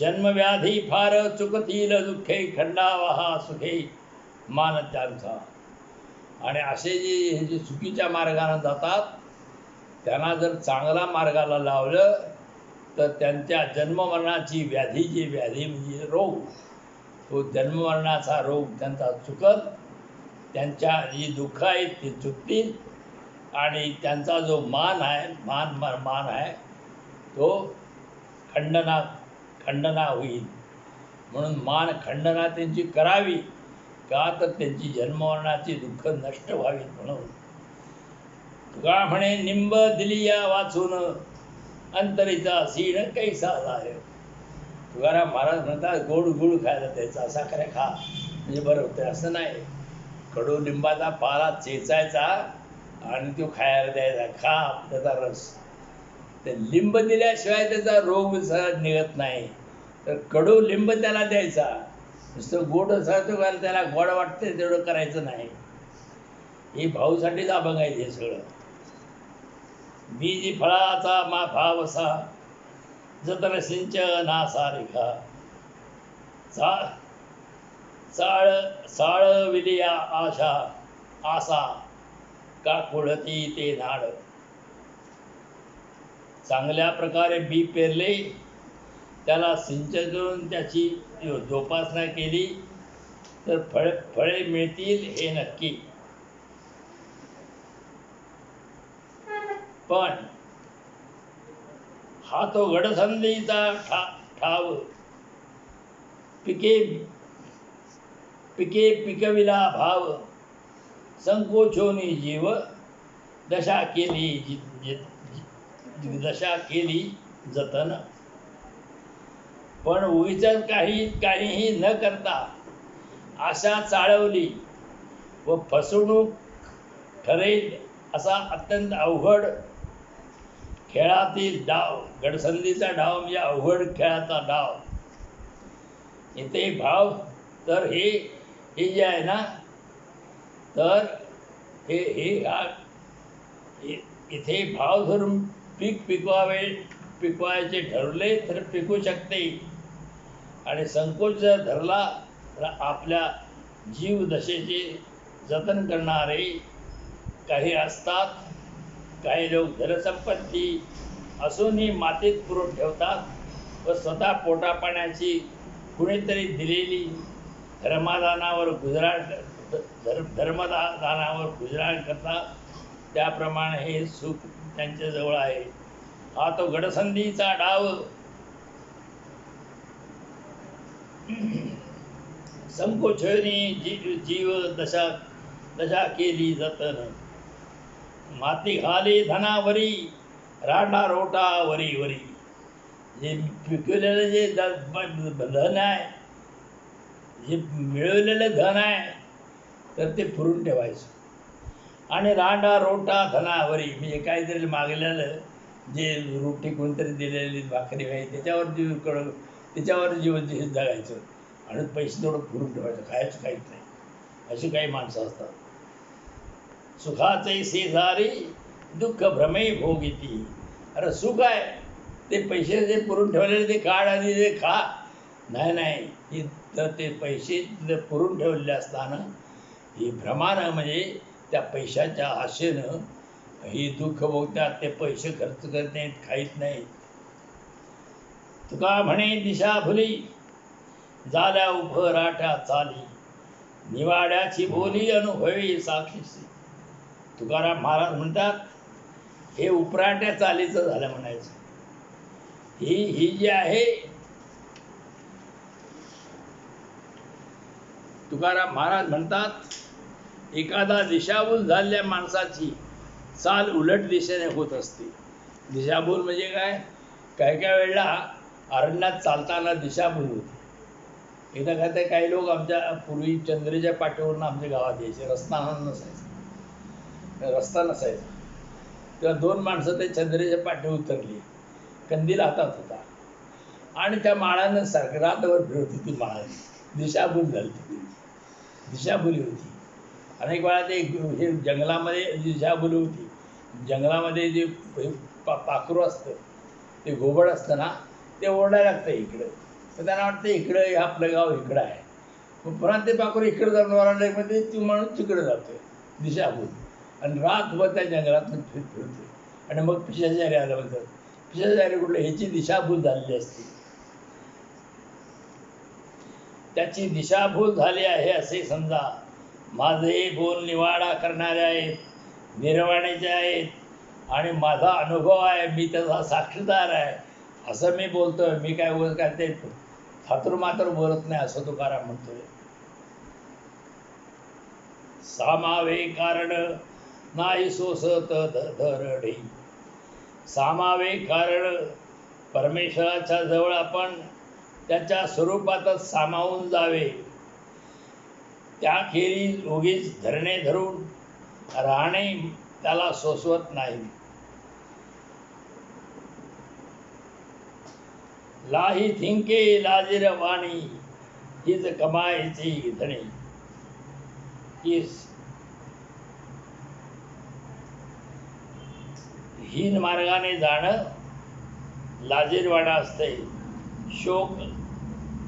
जन्मव्याधी फार चुकतील दुःखे, खंडावा सुखे मान त्यांचा. आणि असे जे चुकीच्या मार्गाने जातात त्यांना जर चांगला मार्गाला लावलं तर त्यांच्या जन्ममरणाची व्याधी म्हणजे रोग, तो जन्ममरणाचा रोग त्यांचा चुकत, त्यांच्या जी दुःख आहेत ती चुकतील. आणि त्यांचा जो मान आहे तो खंडना होईल. म्हणून मान खंडना त्यांची करावी का? तर त्यांची जन्ममरणाची दुःख नष्ट व्हावीत म्हणून. तुका म्हणे निंब दिलिया वाचून, अंतरीचा सीण कैसा जाय. तुकाराम महाराज म्हणतात, गोड गुळ खायला द्यायचा, असा खऱ्या खा म्हणजे बरं होतं. असं नाही, कडू लिंबाचा पाला चेचायचा आणि तो खायला द्यायचा, खा त्याचा रस. ते लिंब दिल्याशिवाय त्याचा रोग निघत नाही. तर कडू लिंब त्याला द्यायचा. नुसतं गोड असं त्याला गोड वाटते तेवढं करायचं नाही. ही भाऊसाठीच अभंग आहे हे सगळं. बीज फळाचा भावसा जतन सिंचनासा रेखा चाळ चाळविली आशा आसा का कुळती ते नाड. चांगल्या प्रकारे बी पेरले, त्याला सिंचन करून त्याची जोपासना केली तर फळे मिळतील हे नक्की. पण हा तो गडसंधीचा ठाव पिके पिकविला भाव संकोचोनी जीव दशा केली जतन. पण उगीच काहीही न करता आशा चाळवली व फसवणूक ठरेल असा अत्यंत अवघड खेळातील डाव. गडसंधीचा डाव म्हणजे अवघड खेळाचा डाव. इथे भाव तर हे जे आहे ना, तर हे इथे भाव धरून पिकवायचे ठरले तर पिकू शकते. आणि संकोच जर धरला तर आपल्या जीव दशेचे जतन करणारे काही असतात. काही लोक धनसंपत्ती असूनही मातीत पुरून ठेवतात व स्वतः पोटापाण्याची कुणीतरी दिलेली धर्मदानावर गुजराण करतात. त्याप्रमाणे हे सुख त्यांच्याजवळ आहे. हा तो गडसंधीचा डाव. संकोचनी जीव दशा केली जतन. माती घाली धनावरी राडा रोटा वरी वरी. जे पिकवलेलं जे धन आहे, जे मिळवलेलं धन आहे, तर ते पुरून ठेवायचं. आणि रांडा रोटा धनावरी म्हणजे काहीतरी मागलेलं जे रोटी कोणतरी दिलेली भाकरी आहे त्याच्यावर जीवन जगायचं आणि पैसे थोडं पुरून ठेवायचं. खायचं काहीच नाही. अशी काही माणसं असतात. सुखाचे शेजारी दुःख भ्रमे भोगिती. अरे सुख आहे ते पैसे जे पुरून ठेवलेले ते काढ आणि ते खा. नाही तर ते पैसे पुरून ठेवलेले असताना ही भ्रमानं म्हणजे त्या पैशाच्या आशेनं ही दुःख भोगतात. ते पैसे खर्च करत नाहीत, खाईत नाहीत. तुका म्हणे दिशा भुली झाल्या उभराट्या चाली. निवाड्याची बोली अनुभवी साक्षीसी. तुकाराम महाराज म्हणतात हे उपराट्या चालीचं झालं म्हणायचं. ही जी आहे, तुकाराम महाराज म्हणतात एखादा दिशाभूल झालेल्या माणसाची चाल उलट दिशेने होत असते. दिशाभूल म्हणजे काय? काय वेळेला अरण्यात चालताना दिशाभूल होती. एकदा काय काही लोक आमच्या पूर्वी चंद्रेच्या पाठीवरून आमच्या गावात यायचे. रस्ता नसायचा. तेव्हा 2 माणसं ते चंद्रेच्या पाठी उतरली. कंदील हातात होता आणि त्या माळानं सारखं रातभर फिरत होती. माळाने दिशाभूल झाली. दिशाभुली होती. अनेक वेळा ते हे जंगलामध्ये दिशाभूल होती. जंगलामध्ये जे पाखरू असतं, ते घोबड असतं ना, ते ओरडायला लागतं इकडं. तर त्यांना वाटतं इकडं हे आपलं गाव इकडं आहे. मग पुन्हा ते पाखरू इकडं जाऊन ओरडले, मध्ये ती माणूस तिकडं जातो. दिशाभूल. आणि रातभर त्या जंगलातून फिरते. आणि मग पिशाचारी आलं म्हणतात. पिशाचारी कुठलं? ह्याची दिशाभूल झालेली असते. त्याची दिशाभूल झाली आहे असे समजा. माझे बोल निवाडा करणारे आहेत, निर्वाणीचे आहेत आणि माझा अनुभव आहे, मी त्याचा साक्षीदार आहे असं मी बोलतोय. मी काय ते थातुरमात्र बोलत नाही असं तुकाराम म्हणतोय. सामावे कारण नाही सोसत धरणी. सामावे कारण परमेश्वराच्या जवळ आपण त्याच्या स्वरूपातच सामावून जावे. त्याखेरीज उगीच धरणे धरून राहणे त्याला सोसवत नाही. लाही थिंके लाजीर वाणी हीच कमाईची धणी. ही हीन मार्गाने जाणं लाजीरवाणं असते. शोक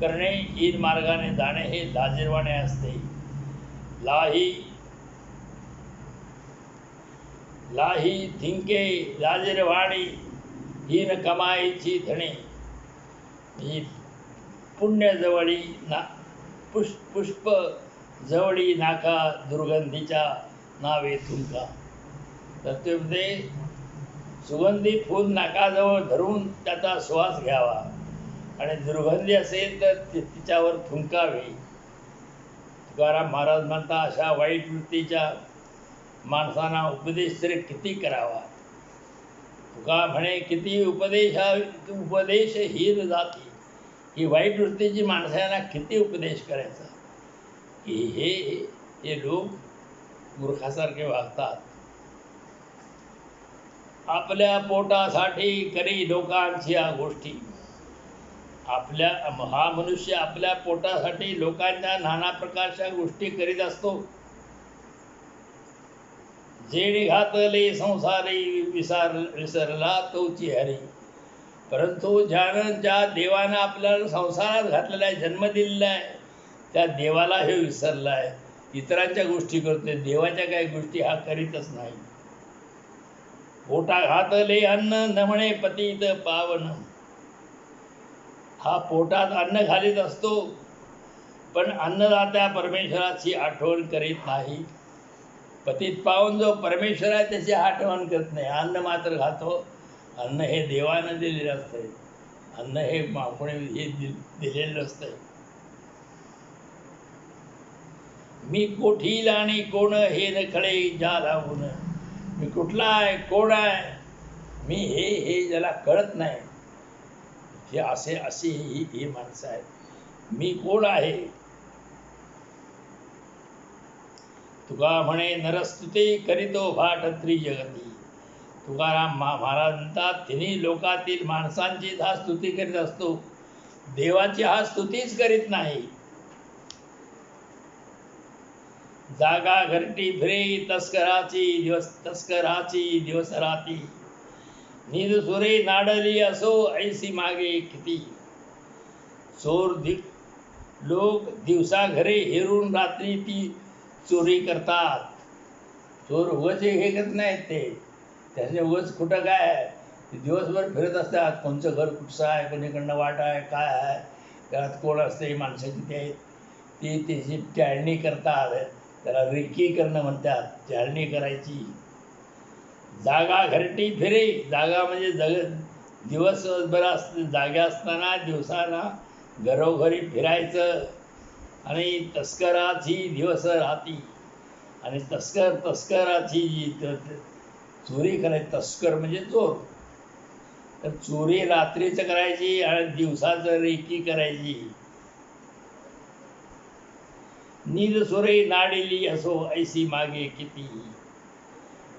करणे हीन मार्गाने जाणे हे लाजीरवाणे असते. लाही लाही थिंके लाजीरवाणी हीन कमाईची धणे. ही पुण्य जवळी ना पुष्प जवळी नाका दुर्गंधीच्या नावे तुमका. तर ते सुगंधी फूल नाकाजवळ धरून त्याचा श्वास घ्यावा आणि दुर्गंधी असेल तर तिच्यावर थुंकावे. तुकाराम महाराज म्हणता अशा वाईट वृत्तीच्या माणसांना उपदेश तरी किती करावा. तुका म्हणे किती उपदेश हीर जाती. ही वाईट वृत्तीची माणसांना किती उपदेश करायचा की हे लोक मूर्खासारखे वागतात. आपल्या पोटासाठी करी लोकांची या गोष्टी. हा मनुष्य आपल्या पोटासाठी लोकांच्या नाना प्रकारच्या गोष्टी करीत असतो. जेणे घातले संसारी विसरला तोची हरी. परंतु ज्या देवानं आपल्याला संसारात घातलेला आहे, जन्म दिलेला आहे, त्या देवाला हे विसरला आहे. इतरांच्या गोष्टी करतोय, देवाच्या काही गोष्टी हा करीतच नाही. पोटा घातले अन्न न म्हणे पतित पावन. हा पोटात अन्न घालीत असतो पण अन्नदात्या परमेश्वराची आठवण करीत नाही. पतित पावन जो परमेश्वर आहे त्याची आठवण करत नाही. अन्न मात्र खातो. अन्न हे देवानं दिलेलं असतंय. अन्न हे कोणी हे दिलेलं नसतंय. मी कोठील आणि कोण हे नखळे ज्या लावून. मी कुठला आहे, कोण आहे, मी हे ज्याला कळत नाही, हे अशी ही माणसं आहेत. मी कोण आहे. तुका म्हणे नरस्तुती करीतो भाट त्रिजगती. तुकाराम महाराज म्हणतात तिन्ही लोकातील माणसांची हा स्तुती करीत असतो, देवाची हा स्तुतीच करीत नाही. जागा घरटी फिरे तस्कराची दिवस राती. नीद सुरे नाडली असो ऐसी मागे किती. लोक दिवसा घरे हेरून रात्री ती चोरी करतात. चोर उगाच हे करत नाहीत, त्याचे उगाच कुठं काय आहे, दिवसभर फिरत असतात. कोणचं घर कुठचं आहे, कोणीकडनं वाट आहे, काय आहे, घरात कोण असते, माणसं किती आहेत, ती त्याची टाळणी करतात. त्याला रेकी करणं म्हणतात, चाळणी करायची. जागा घरटी फिरे. जागा म्हणजे दिवसभर जागा असताना दिवसाला घरोघरी फिरायचं. आणि तस्कराची दिवस राहती. आणि तस्कराची जी चोरी करायची, तस्कर म्हणजे चोर, तर चोरी रात्रीचं करायची आणि दिवसाचं रेकी करायची. नीद सुरे नाडिली असो ऐसी मागे किती.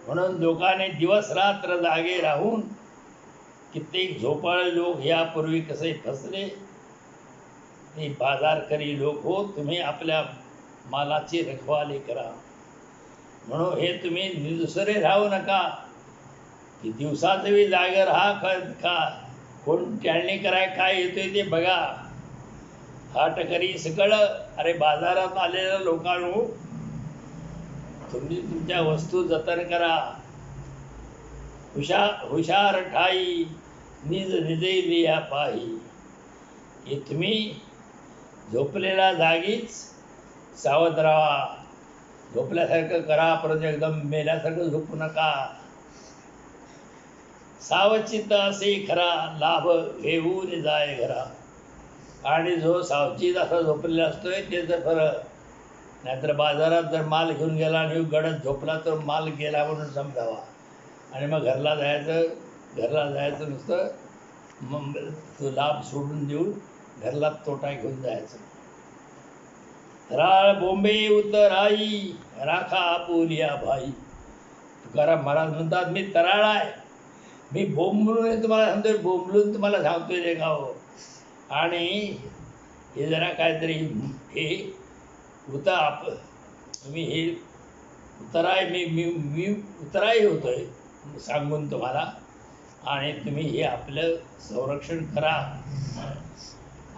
म्हणून लोकांनी दिवस रात्र जागे राहून कित्येक झोपाळे लोक यापूर्वी कसे फसले. ते बाजारकरी लोक हो, तुम्ही आपल्या मालाची रखवाली करा. म्हणून हे तुम्ही निदुसरे राहू नका. की दिवसाचं बी जागे राहा, का कोण चाळणी कराय काय येतोय ते बघा. हाट करी सकळ. अरे बाजारात आलेल्या लोकांनो, तुम्ही तुमच्या वस्तू जतन करा. हुशार ठाई निज निजे लिया पाही. की तुम्ही झोपलेल्या जागीच सावध राहा. झोपल्यासारखं करा, परत एकदम मेल्यासारखं झोपू नका. सावचित असे खरा लाभ घेऊन जाय घरा. आणि जो सावचित असा झोपलेला असतोय त्याचं फरक. नाहीतर बाजारात जर माल घेऊन गेला आणि गडद झोपला तर माल गेला म्हणून समजावा. आणि मग घरला जायचं नुसतं मग तो लाभ सोडून देऊन घरला तोटा घेऊन जायचं. राळ बोंबे उतराई राखा आपुलिया भाई. तुकाराम महाराज म्हणतात मी तराळ आहे, मी बोंबलून तुम्हाला सांगतोय, बोंबलून तुम्हाला सांगतोय रे गाव. आणि हे जरा काहीतरी हे तुम्ही हे उतराय मी उतराय होतोय सांगून तुम्हाला, आणि तुम्ही हे आपलं संरक्षण करा.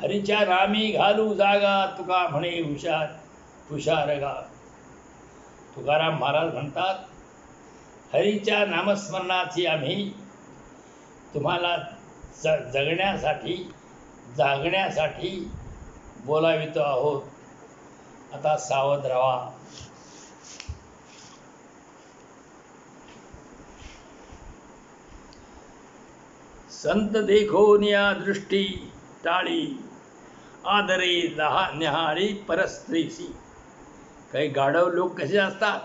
हरीच्या नामी घालू जागा, तुका म्हणे हुशारगा. तुकाराम महाराज म्हणतात, हरीच्या नामस्मरणाची आम्ही तुम्हाला जगण्यासाठी जागण्यासाठी बोलावितो आहोत. आता सावध राहा. संत देखो निया दृष्टी टाळी, आदरे न्याहाळी परस्त्रीसी. काही गाढव लोक कसे असतात,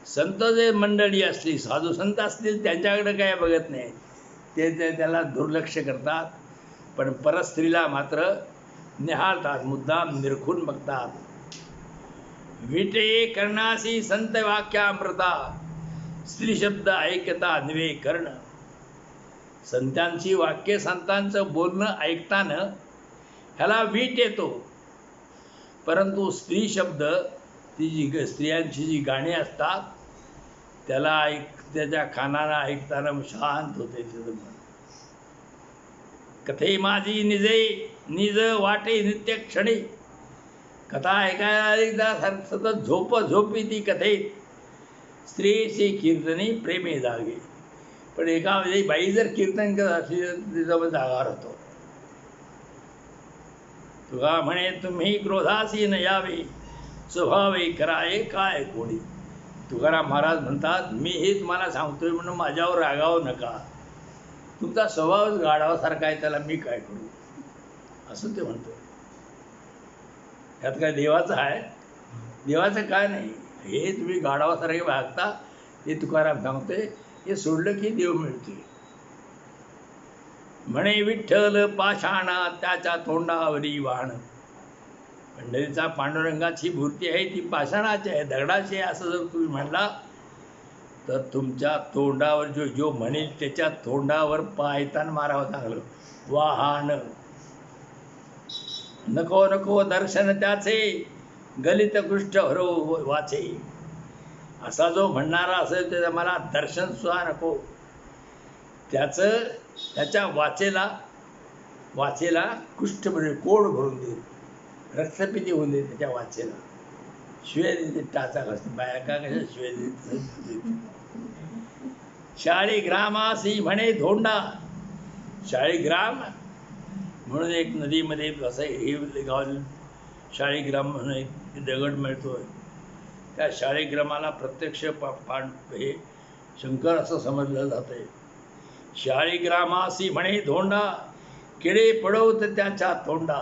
संत जे मंडळी असली, साधू संत असतील, त्यांच्याकडे काय बघत नाही, ते त्याला दुर्लक्ष करतात. पण परस्त्रीला मात्र निहाळतात, मुद्दाम निरखून बघतात. विटे कर्णासी संत वाक्यामृता, स्त्री शब्द ऐकता निवे कर्ण. संतांची वाक्य, संतांचं बोलणं ऐकताना ह्याला वीट येतो, परंतु स्त्री शब्द, ती जी स्त्रियांची जी गाणी असतात, त्याला त्याच्या कानाला ऐकताना शांत होते तिचं मन. कथे माझी निज वाटे नित्य क्षणी. कथा ऐकायला एकदा सतत झोपी ती कथेत. स्त्रीची कीर्तनी प्रेमे जागे. पण एका म्हणजे बाई जर कीर्तन करत असली तर तिचा जागा राहतो. तुका म्हणे तुम्ही क्रोधासी न यावे, स्वभावे कराये काय कोणी. तुकाराम महाराज म्हणतात, मी हे तुम्हाला सांगतोय म्हणून माझ्यावर रागावू नका. तुमचा स्वभावच गाढवासारखा आहे, त्याला मी काय करू, असं ते म्हणतो. यात काय देवाचं आहे? देवाचं काय नाही. हे तुम्ही गाढवासारखे वागता, हे तुकाराम सांगतोय. हे सोडलं की देव मिळतोय. म्हणे विठ्ठल पाषाणा, त्याच्या तोंडावरी वाहन. पंढरीचा पांडुरंगाची मूर्ती आहे, ती पाषाणाची आहे, दगडाची आहे, असं जर तुम्ही म्हणला तर तुमच्या तोंडावर जो म्हणेल त्याच्या तोंडावर पायतान मारावं चांगलं. वाहन नको नको दर्शन त्याचे, गलित कुष्ठ हरो वाचे. असा जो म्हणणारा असेल त्याचं मला दर्शन सुद्धा नको. त्याच्या वाचेला कुष्ठ म्हणजे कोड भरून देईल, रक्तपिती होऊन देईल त्याच्या वाचेला. शिवे देते टाचा घासते, बायका कशा शिवे देते. शाळीग्रामासी म्हणे धोंडा. शाळीग्राम म्हणून एक नदीमध्ये असं हे गाव शाळीग्राम म्हणून एक दगड मिळतोय. त्या शाळीग्रामाला प्रत्यक्ष हे शंकर असं समजलं जातंय. शाळीग्रामासी म्हणे धोंडा, किडे पडवत त्याच्या तोंडा.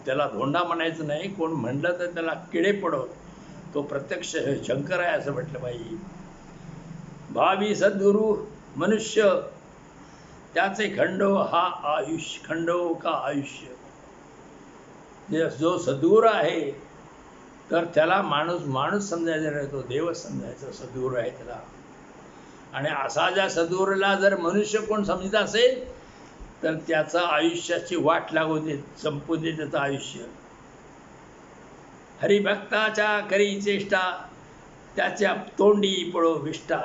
त्याला धोंडा म्हणायचं नाही, कोण म्हणलं तर त्याला किडे पडवत. तो प्रत्यक्ष शंकर आहे असं म्हटलं पाहिजे. भावी सद्गुरु मनुष्य, त्याचे खंडो हा आयुष्य. खंडो का आयुष्य. जो सद्गुरू आहे तर त्याला माणूस समजायचा नाही, तो देवच समजायचा. सद्गुरू आहे त्याला. आणि असा ज्या सद्गुरूला जर मनुष्य कोण समजत असेल तर त्याचं आयुष्याची वाट लागू दे, संपू दे त्याचं आयुष्य. हरिभक्ताच्या करी चेष्टा, त्याच्या तोंडी पडो विष्टा.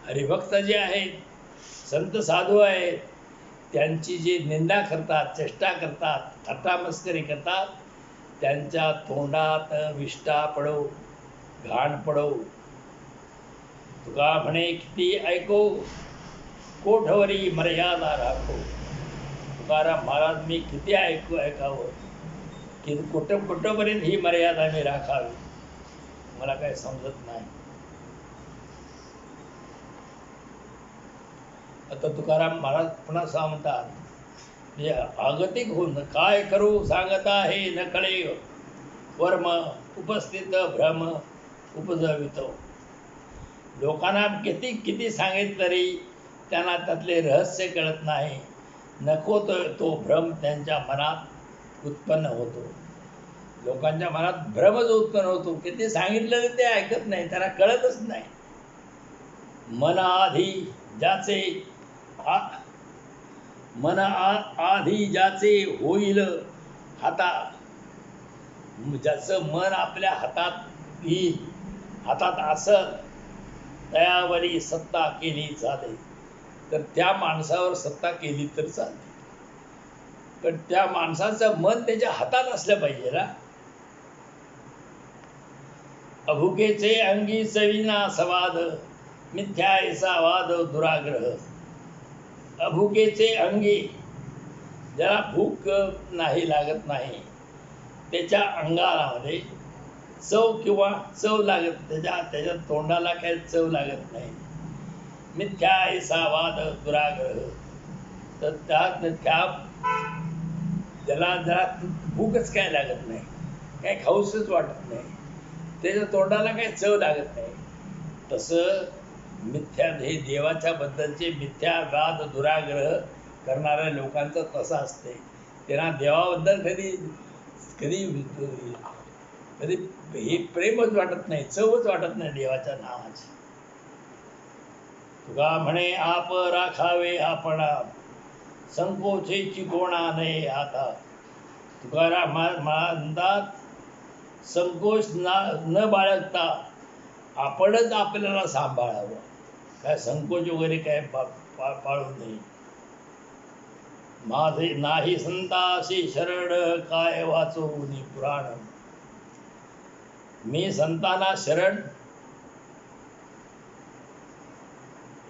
हरिभक्त जे आहेत, संत साधू आहेत, त्यांची जी निंदा करतात, चेष्टा करतात, थट्टामस्करी करतात, त्यांच्या तोंडात विष्टा पडो, घाण पडो. तुका म्हणे किती ऐको, कोठवरी मर्यादा राखो. तुकाराम महाराज, मी किती ऐकावं, की कुठंपर्यंत ही मर्यादा मी राखावी, मला काही समजत नाही. आता तुकाराम महाराज पुन्हा सांगतात, हे आगतिक होऊन काय करू सांगता हे नकळे, वर्म उपस्थित भ्रम उपजवितो. लोकांना किती सांगितलं तरी त्यांना त्यातले रहस्य कळत नाही. नको तो भ्रम त्यांच्या मनात उत्पन्न होतो. लोकांच्या मनात भ्रमच उत्पन्न होतो. किती सांगितलं तरी ते ऐकत नाही, त्यांना कळतच नाही. मनाआधी ज्याचे मन आधी ज्याचे होईल हाता, ज्याचं मन आपल्या हातात येईल, हातात असत, त्यावरी सत्ता केली चाले. तर त्या माणसावर सत्ता केली तर चालते, पण त्या माणसाचं मन त्याच्या हातात असलं पाहिजे ना. अभुकेचे अंगी चविना सवाद, मिथ्या ऐसा वाद दुराग्रह. अभुकेचे अंगी, ज्याला भूक नाही लागत नाही, त्याच्या अंगामध्ये चव किंवा चव लागत, त्याच्या तोंडाला काही चव लागत नाही. मिथ्या ऐसा वाद दुराग्रह. तर त्या ज्याला भूकच काय लागत नाही, काय खाऊसच वाटत नाही, त्याच्या तोंडाला काही चव लागत नाही, तसं मिथ्या हे देवाच्या बद्दलचे मिथ्या वाद दुराग्रह करणाऱ्या लोकांचं तसं असते. त्यांना देवाबद्दल कधी कधी कधी हे प्रेमच वाटत नाही, चवच वाटत नाही देवाच्या नावाची. तुका म्हणे आप राखावे आपणा, संकोचेची कोणा नये आता. तुकाराम म्हणतात, संकोच न बाळगता आपणच आपल्याला सांभाळावं, काय संकोच वगैरे काय पाळू नये. माझे नाही संताशी शरण, काय वाचवूनी पुराण. मी संतांना शरण.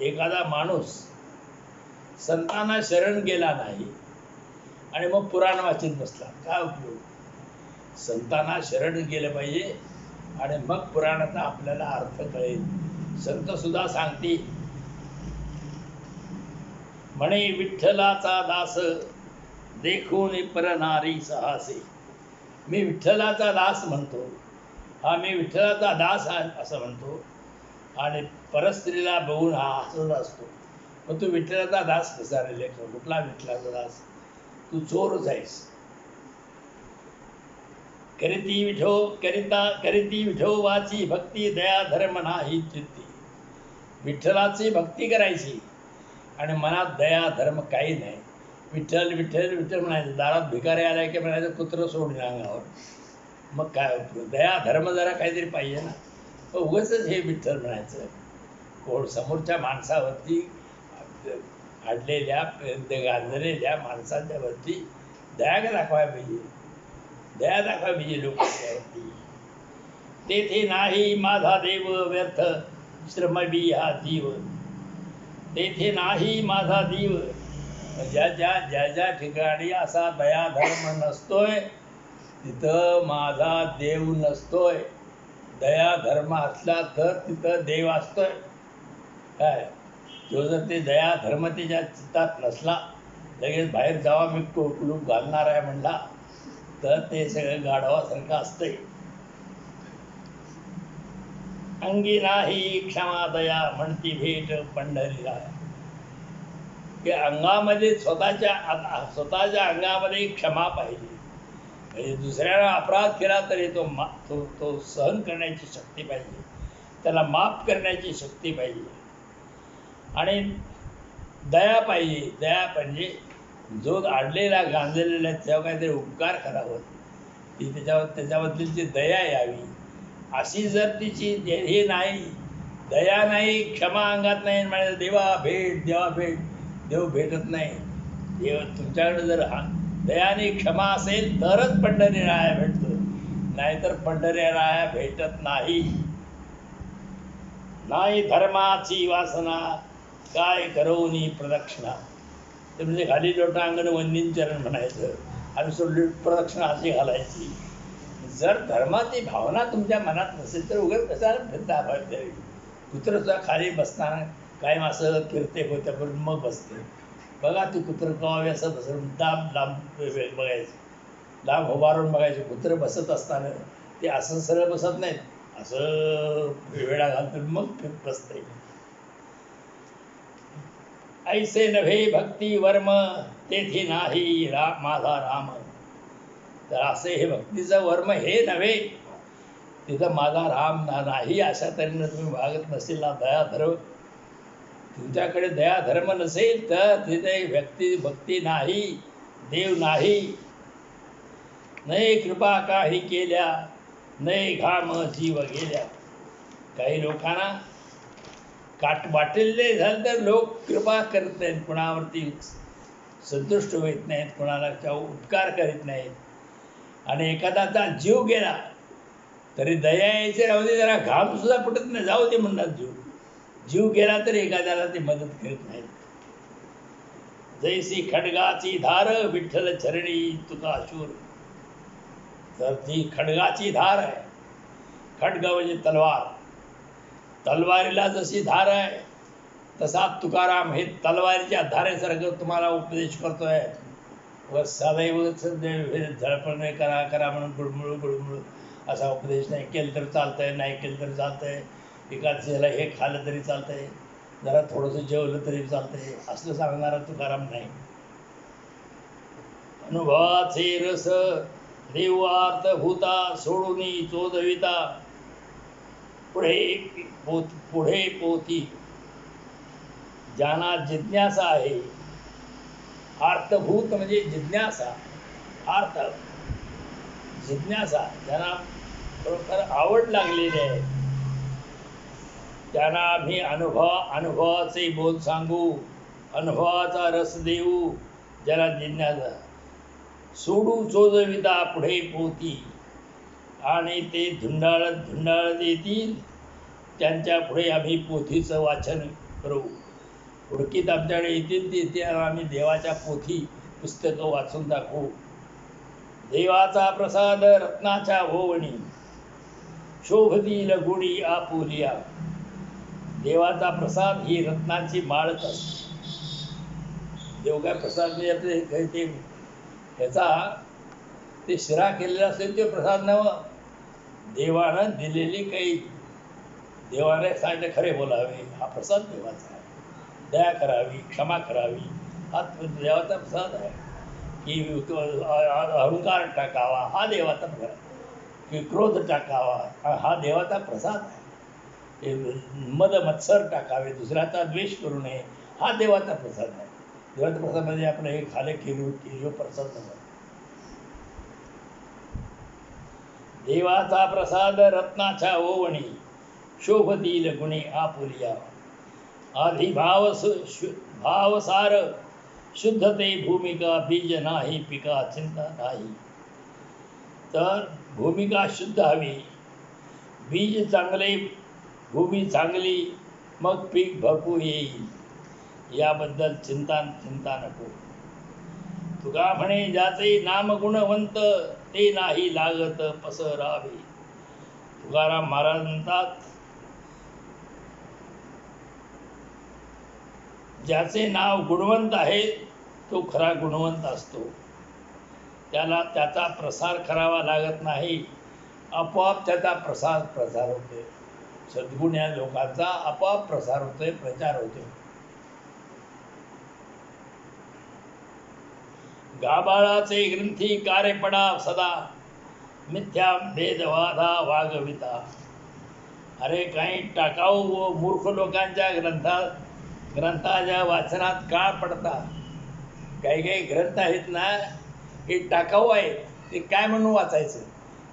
एखादा माणूस संतांना शरण गेला नाही आणि मग पुराण वाचित बसला, काय उपयोग. संतांना शरण गेलं पाहिजे आणि मग पुराणाचा आपल्याला अर्थ कळेल. संत सुद्धा सांगतील, म्हणे विठ्ठलाचा दास, देखून परनारी सहासे. मी विठ्ठलाचा दास म्हणतो, हा मी विठ्ठलाचा दास आहे असं म्हणतो, आणि परस्त्रीला बघून हा हसत असतो. मग तू विठ्ठलाचा दास कसा रे लेख, कुठला विठ्ठलाचा दास, तू चोरच आहेस. करीती विठोबाची भक्ती, दया धर्म नाही चित्ती. विठ्ठलाची भक्ती करायची आणि मनात दया धर्म काही नाही. विठ्ठल विठ्ठल विठ्ठल म्हणायचं, दारात भिकारी आलाय की म्हणायचं कुत्रं सोडून अंगावर, मग काय उपयोग. दया धर्म जरा काहीतरी पाहिजे ना. उगाचच हे विठ्ठल म्हणायचं. कोण समोरच्या माणसावरती, अडलेल्या गांजलेल्या माणसाच्या वरती दया दाखवायला पाहिजे, दया दाखवायला पाहिजे लोकांच्यावरती. तेथे नाही माझा देव व्यर्थ, श्रमबी हा जीव. तेथे नाही माझा जीव. ज्या ठिकाणी असा दया धर्म नसतोय तिथं माझा देव नसतोय. दया धर्म असला तर तिथं देव असतोय काय. जो जर ते दया धर्म त्याच्या चित्तात नसला, लगेच बाहेर जावा मी कुलूप घालणार आहे म्हणला, तर ते सगळं गाढवासारखं असतंय. अंगी नाही क्षमा दया, म्हणती भेट पंढरीला. की अंगामध्ये स्वतःच्या अंगामध्ये क्षमा पाहिजे. म्हणजे दुसऱ्याला अपराध केला तरी तो सहन करण्याची शक्ती पाहिजे, त्याला माफ करण्याची शक्ती पाहिजे, आणि दया पाहिजे. दया म्हणजे जो अडलेला गांजलेला त्यावर काहीतरी उपकार करावं, ती त्याच्याबद्दलची दया यावी. अशी जर तिची हे नाही, दया नाही, क्षमा अंगात नाही, म्हणजे देवा भेट, देव भेटत नाही. देव तुमच्याकडे जर दयाने क्षमा असेल तरच पंढरीराया भेटतो, नाहीतर पंढरीराया भेटत नाही. नाही धर्माची वासना, काय करोनी प्रदक्षिणा. ते म्हणजे खाली लोटांगण वंदीन चरण म्हणायचं आणि सोडली प्रदक्षिणा अशी घालायची. जर धर्माची भावना तुमच्या मनात नसेल तर उगाच कशाला फिरता तरी. कुत्रं सुद्धा खाली बसताना कायम असं फिरते होत्या, पण मग बसते. बघा ती कुत्रं कवावी असं बसून लांब बघायचं, लांब उभारून बघायचं. कुत्रं बसत असताना ते असं सरळ बसत नाहीत, असं वेळा घालतो मग बसते. ऐसे नव्हे भक्ती वर्म, तेथे नाही माझा राम. तर असे हे भक्तीचं वर्म हे नव्हे, तिथं माझा राम नाही. अशा तऱ्हेनं तुम्ही वागत नसेल ना दया धर्म, तुमच्याकडे दया धर्म नसेल तर तिथे व्यक्ती भक्ती नाही, देव नाही. नाही कृपा काही केल्या, नाही घाम जीव गेल्या. काही लोकांना वाटेल झालं तर लोक कृपा करत नाहीत, कोणावरती संतुष्ट होत नाहीत, कोणाला उपकार करीत नाहीत. आणि एखाद्याचा जीव गेला तरी दया यायचे राहू दे, जरा घाम सुद्धा फुटत नाही, जाऊ दे म्हणतात. जीव गेला तरी एखाद्याला ते मदत करीत नाहीत. जैसी खडगाची धार विठ्ठल चरणी तुका शूर. तर ती खडगाची धार आहे, खडग म्हणजे तलवार, तलवारीला जशी धार आहे तसा तुकाराम हे तलवारीच्या धारेसारखं तुम्हाला उपदेश करतोय. व सदैव झळपण करा करा म्हणून गुळमुळू गुळमुळू असा उपदेश नाही. केलं तर चालतंय, नाही केलं तरी चालतंय, एकादशीला हे खाल्लं तरी चालतंय, जरा थोडंसं जेवलं तरी चालतंय, असलं सांगणारा तुकाराम नाही. अनुभवाचे रस देवार्थ भूता सोडून चोदविता पुढे पोती. ज्यांना जिज्ञासा आहे, अर्थभूत म्हणजे जिज्ञासा, अर्थ जिज्ञासा, ज्यांना खरोखर आवड लागलेली आहे त्यांना आम्ही अनुभवाचे बोध सांगू, अनुभवाचा रस देऊ. ज्याला जिज्ञासा सोडू चोजविता पुढे पोती, आणि ते धुंडाळत येतील त्यांच्या पुढे आम्ही पोथीचं वाचन करू. उडकीत आमच्याकडे येतील ते आम्ही देवाच्या पोथी पुस्तकं वाचून दाखवू. देवाचा प्रसाद रत्नाच्या ओवणी, शोभतील गुणी आपुलिया. देवाचा प्रसाद ही रत्नाची माळच असते. देव काय प्रसाद म्हणजे आपले ते ह्याचा ते शिरा केलेला असेल ते प्रसाद नव्हे, देवानं दिलेली काही, देवाने सांगितले खरे बोलावे, हा प्रसाद देवाचा आहे. दया करावी, क्षमा करावी, हा देवाचा प्रसाद आहे. की अहंकार टाकावा, हा देवाचा प्रसाद, की क्रोध टाकावा, हा देवाचा प्रसाद आहे. मद मत्सर टाकावे, दुसऱ्याचा द्वेष करू नये, हा देवाचा प्रसाद आहे. देवाचा प्रसाद म्हणजे आपलं हे खाले केलो प्रसाद नव्हे. देवाचा प्रसाद रत्नाच्या ओवणी, शोभतील गुणी आपुलिया. आधी भावसार शुद्धते भूमिका, बीज नाही पिका चिंता नाही. तर भूमिका शुद्ध हवी, बीज चांगले, भूमी चांगली, मग पीक भरपूर येईल, याबद्दल चिंता नको. तुका म्हणे ज्याचे नाम गुणवंत, ते नाही लागत पसरावे. तुकाराम महाराज म्हणतात, ज्याचे नाव गुणवंत आहे तो खरा गुणवंत असतो. त्याला त्याचा प्रसार करावा लागत नाही, आपोआप त्याचा प्रसार होतोय. सद्गुण या लोकांचा आपोआप प्रसार होतोय, प्रचार होतोय. गाबाळाचे ग्रंथी कार्य पडा सदा, मिथ्या भेदवादा वागविता. अरे काही टाकाऊ व मूर्ख लोकांच्या ग्रंथाच्या वाचनात का पडता. काही ग्रंथ आहेत ना, हे टाकाऊ आहेत, ते काय म्हणून वाचायचं,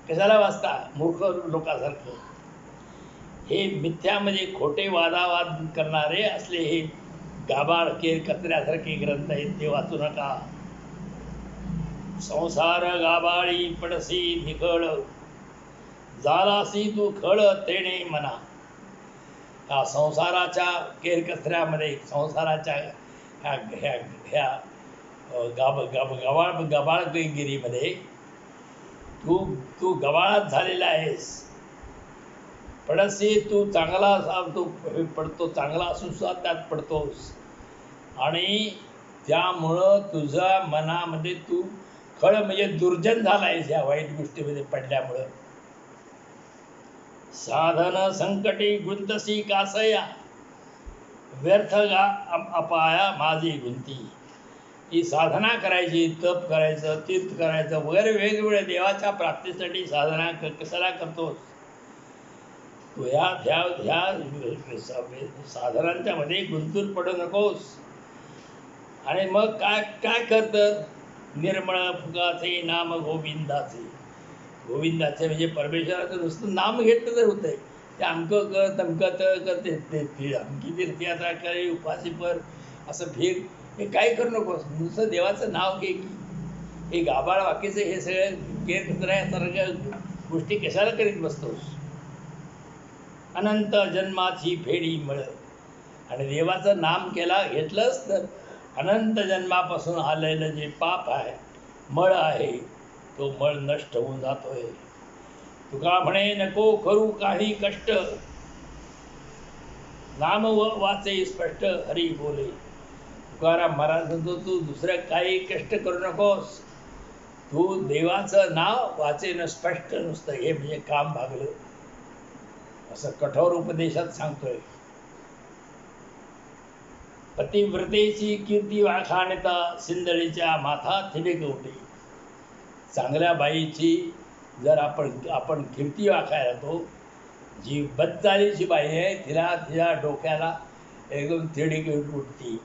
कशाला वाचता मूर्ख लोकांसारखं. हे मिथ्या म्हणजे खोटे वादावाद करणारे असले हे गाबाळ कचऱ्यासारखे ग्रंथ आहेत, ते वाचू नका. संसार गाबाळी पडसी निखळ, झालासी तू खळ तेणे मना. हा संसाराच्या केरकचऱ्यामध्ये, संसाराच्या ह्या गबाळगिरीमध्ये तू गबाळात झालेला आहेस. पडसी तू चांगला तू पडतो, चांगला असून सुद्धा त्यात पडतोस, आणि त्यामुळं तुझ्या मनामध्ये तू खळ म्हणजे दुर्जन झाला आहेस ह्या वाईट गोष्टीमध्ये पडल्यामुळं. साधन संकटी गुंतसी कासया, व्यर्थ अपाया माझी गुंती. ही साधना करायची, तप करायचं, तीर्थ करायचं वगैरे वेगवेगळ्या देवाच्या प्राप्तीसाठी साधना कशाला करतोस. तू ह्या साधनांच्या मध्ये गुंतून पडू नकोस. आणि मग काय काय करतं, निर्मळ फुगाचे नाम गोविंदाचे. गोविंदाचे म्हणजे परमेश्वराचं नुसतं नाम घेतलं तर होतंय. ते अमकं कर तमकं कर ते अमकी तीर्थयात्रा करे उपासी पर असं फिर, हे काय करू नकोस. नुसतं देवाचं नाव घे की. हे गाभाळ वाक्याचं हे सगळं केरकचऱ्यासारख्या गोष्टी कशाला करीत बसतोस. अनंत जन्माची फेडी मळ. आणि देवाचं नाम घेतलंच तर अनंत जन्मापासून आलेलं जे पाप आहे, मळ आहे, तो मळ नष्ट होऊन जातोय. तुका म्हणे नको करू काही कष्ट, नाम वाचे स्पष्ट हरी बोले. तुकाराम महाराज म्हणतो तू दुसरं काही कष्ट करू नकोस, तू देवाचं नाव वाचेन स्पष्ट, नुसतं हे म्हणजे काम भागलं, असं कठोर उपदेशात सांगतोय. पतिव्रतेची कीर्ती वाखाणता, सिंदळीच्या माथा थिबिक उठे. चांगल्या बाईची जर आपण कीर्ती वाखायला तो, जी बदचालीची बाई आहे तिच्या डोक्याला एकदम थिडिक उठती.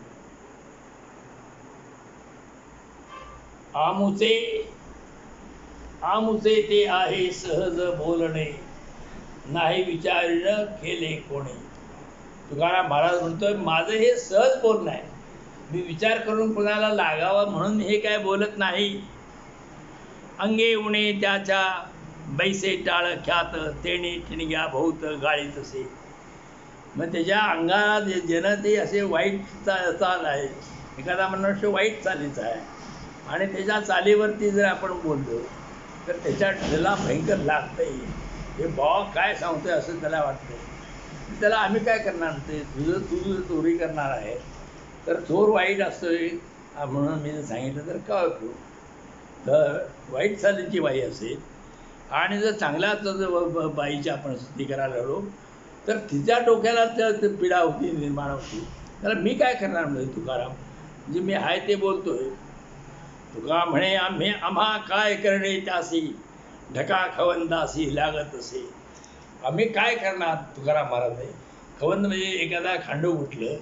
आमुचे ते आहे सहज बोलणे, नाही विचारण केले कोणी. तुकाराम महाराज म्हणतोय माझं हे सहज बोलणं आहे, मी विचार करून कोणाला लागावं म्हणून हे काय बोलत नाही. अंगे उणे त्याच्या बैसे टाळ ख्यात, तेणे ठिणग्या बहुत गाळी तसे. मग त्याच्या अंगात जन ते असे वाईट चाल आहे, एखादा मनुष्य वाईट चालीचा आहे आणि त्याच्या चालीवरती जर आपण बोललो तर त्याला भयंकर लागतंय. हे भाव काय सांगतोय असं त्याला वाटतं. त्याला आम्ही काय करणार, ते तुझं चोरी करणार आहे तर चोर वाईट असतोय म्हणून मी जर सांगितलं तर काय उपयोग. तर वाईट चालीची बाई असेल आणि जर चांगल्याच बाईची आपण स्तुती करायला लागलो तर तिच्या डोक्याला त्या पीडा होती, निर्माण होती. त्याला मी काय करणार म्हणजे तुकाराम, म्हणजे मी आहे ते बोलतोय. तुका म्हणे आम्हा काय करणे त्यासी, ढका खवंदासी लागत असे. आम्ही काय करणार. तुकाराम महाराज आहे खवंद म्हणजे एखादा खांडू उठलं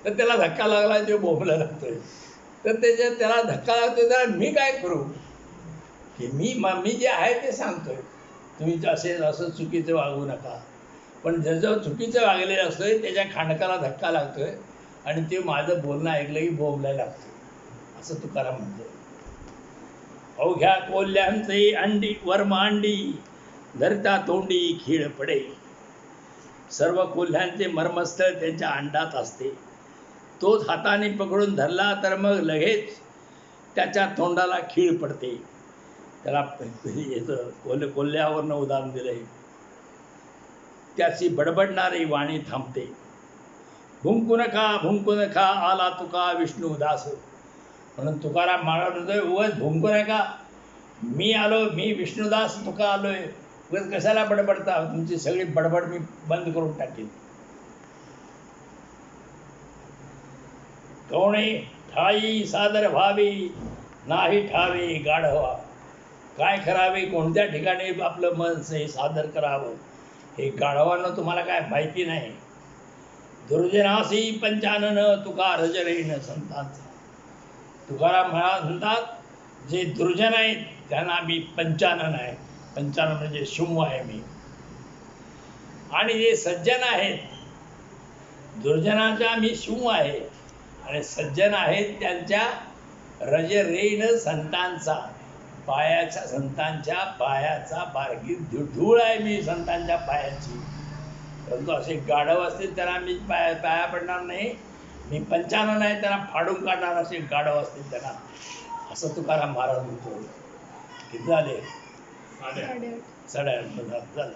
तर त्याला धक्का लागला, तो बोंबला लागतोय, तर त्याला धक्का लागतोय, त्याला मी काय करू. की मी जे आहे ते सांगतोय, तुम्ही असं चुकीचं वागू नका. पण ज्याचं चुकीचं वागलेलं असतोय त्याच्या खांडकाला धक्का लागतोय आणि ते माझं बोलणं ऐकलं की बोंबलायला लागतं, असं तुकाराम म्हणतो. अवघ्या कोल्ह्यांचे अंडी वर्मांडी, धरता तोंडी खीळ पडे. सर्व कोल्ह्यांचे मर्मस्थळ त्यांच्या अंडात असते. तोच हाताने पकडून धरला तर मग लगेच त्याच्या तोंडाला खीळ पडते. त्याला याचं कोल्ह्यावरनं उदाहरण दिलंय. त्याची बडबडणारी वाणी थांबते. भुंकू नका आला तुका विष्णू दास. म्हणून तुकाराम महाराज म्हणतोय उगाच भुंकू नका, मी आलो, मी विष्णुदास तुका आलोय, उगाच कशाला बडबडता, तुमची सगळी बडबड मी बंद करून टाकेन. कोणे ठाई सादर व्हावी, नाही ठावे गाढवा. काय करावे, कोणत्या ठिकाणी आपलं मन हे सादर करावं हे गाढवानं तुम्हाला काय माहिती नाही. दुर्जनासी पंचानन तुका रजरेन संतांचा. तुकाराम महाराज म्हणतात जे दुर्जन आहेत त्यांना मी पंचानन आहे. पंचानन म्हणजे शुंभ आहे मी. आणि जे सज्जन आहेत, दुर्जनाचा मी शुंभ आहे आणि सज्जन आहेत त्यांच्या रजरेन संतांचा, संतांच्या पायाचा बारकी धूळ आहे मी संतांच्या पायाची. परंतु असे गाढव असतील त्यांना मी पाया पडणार नाही. मी पंचानन आहे, त्यांना फाडून काढणार असे गाढव असतील त्यांना, असं तुकाराम महाराज म्हणतो. किती झाले? 8:30 झालं.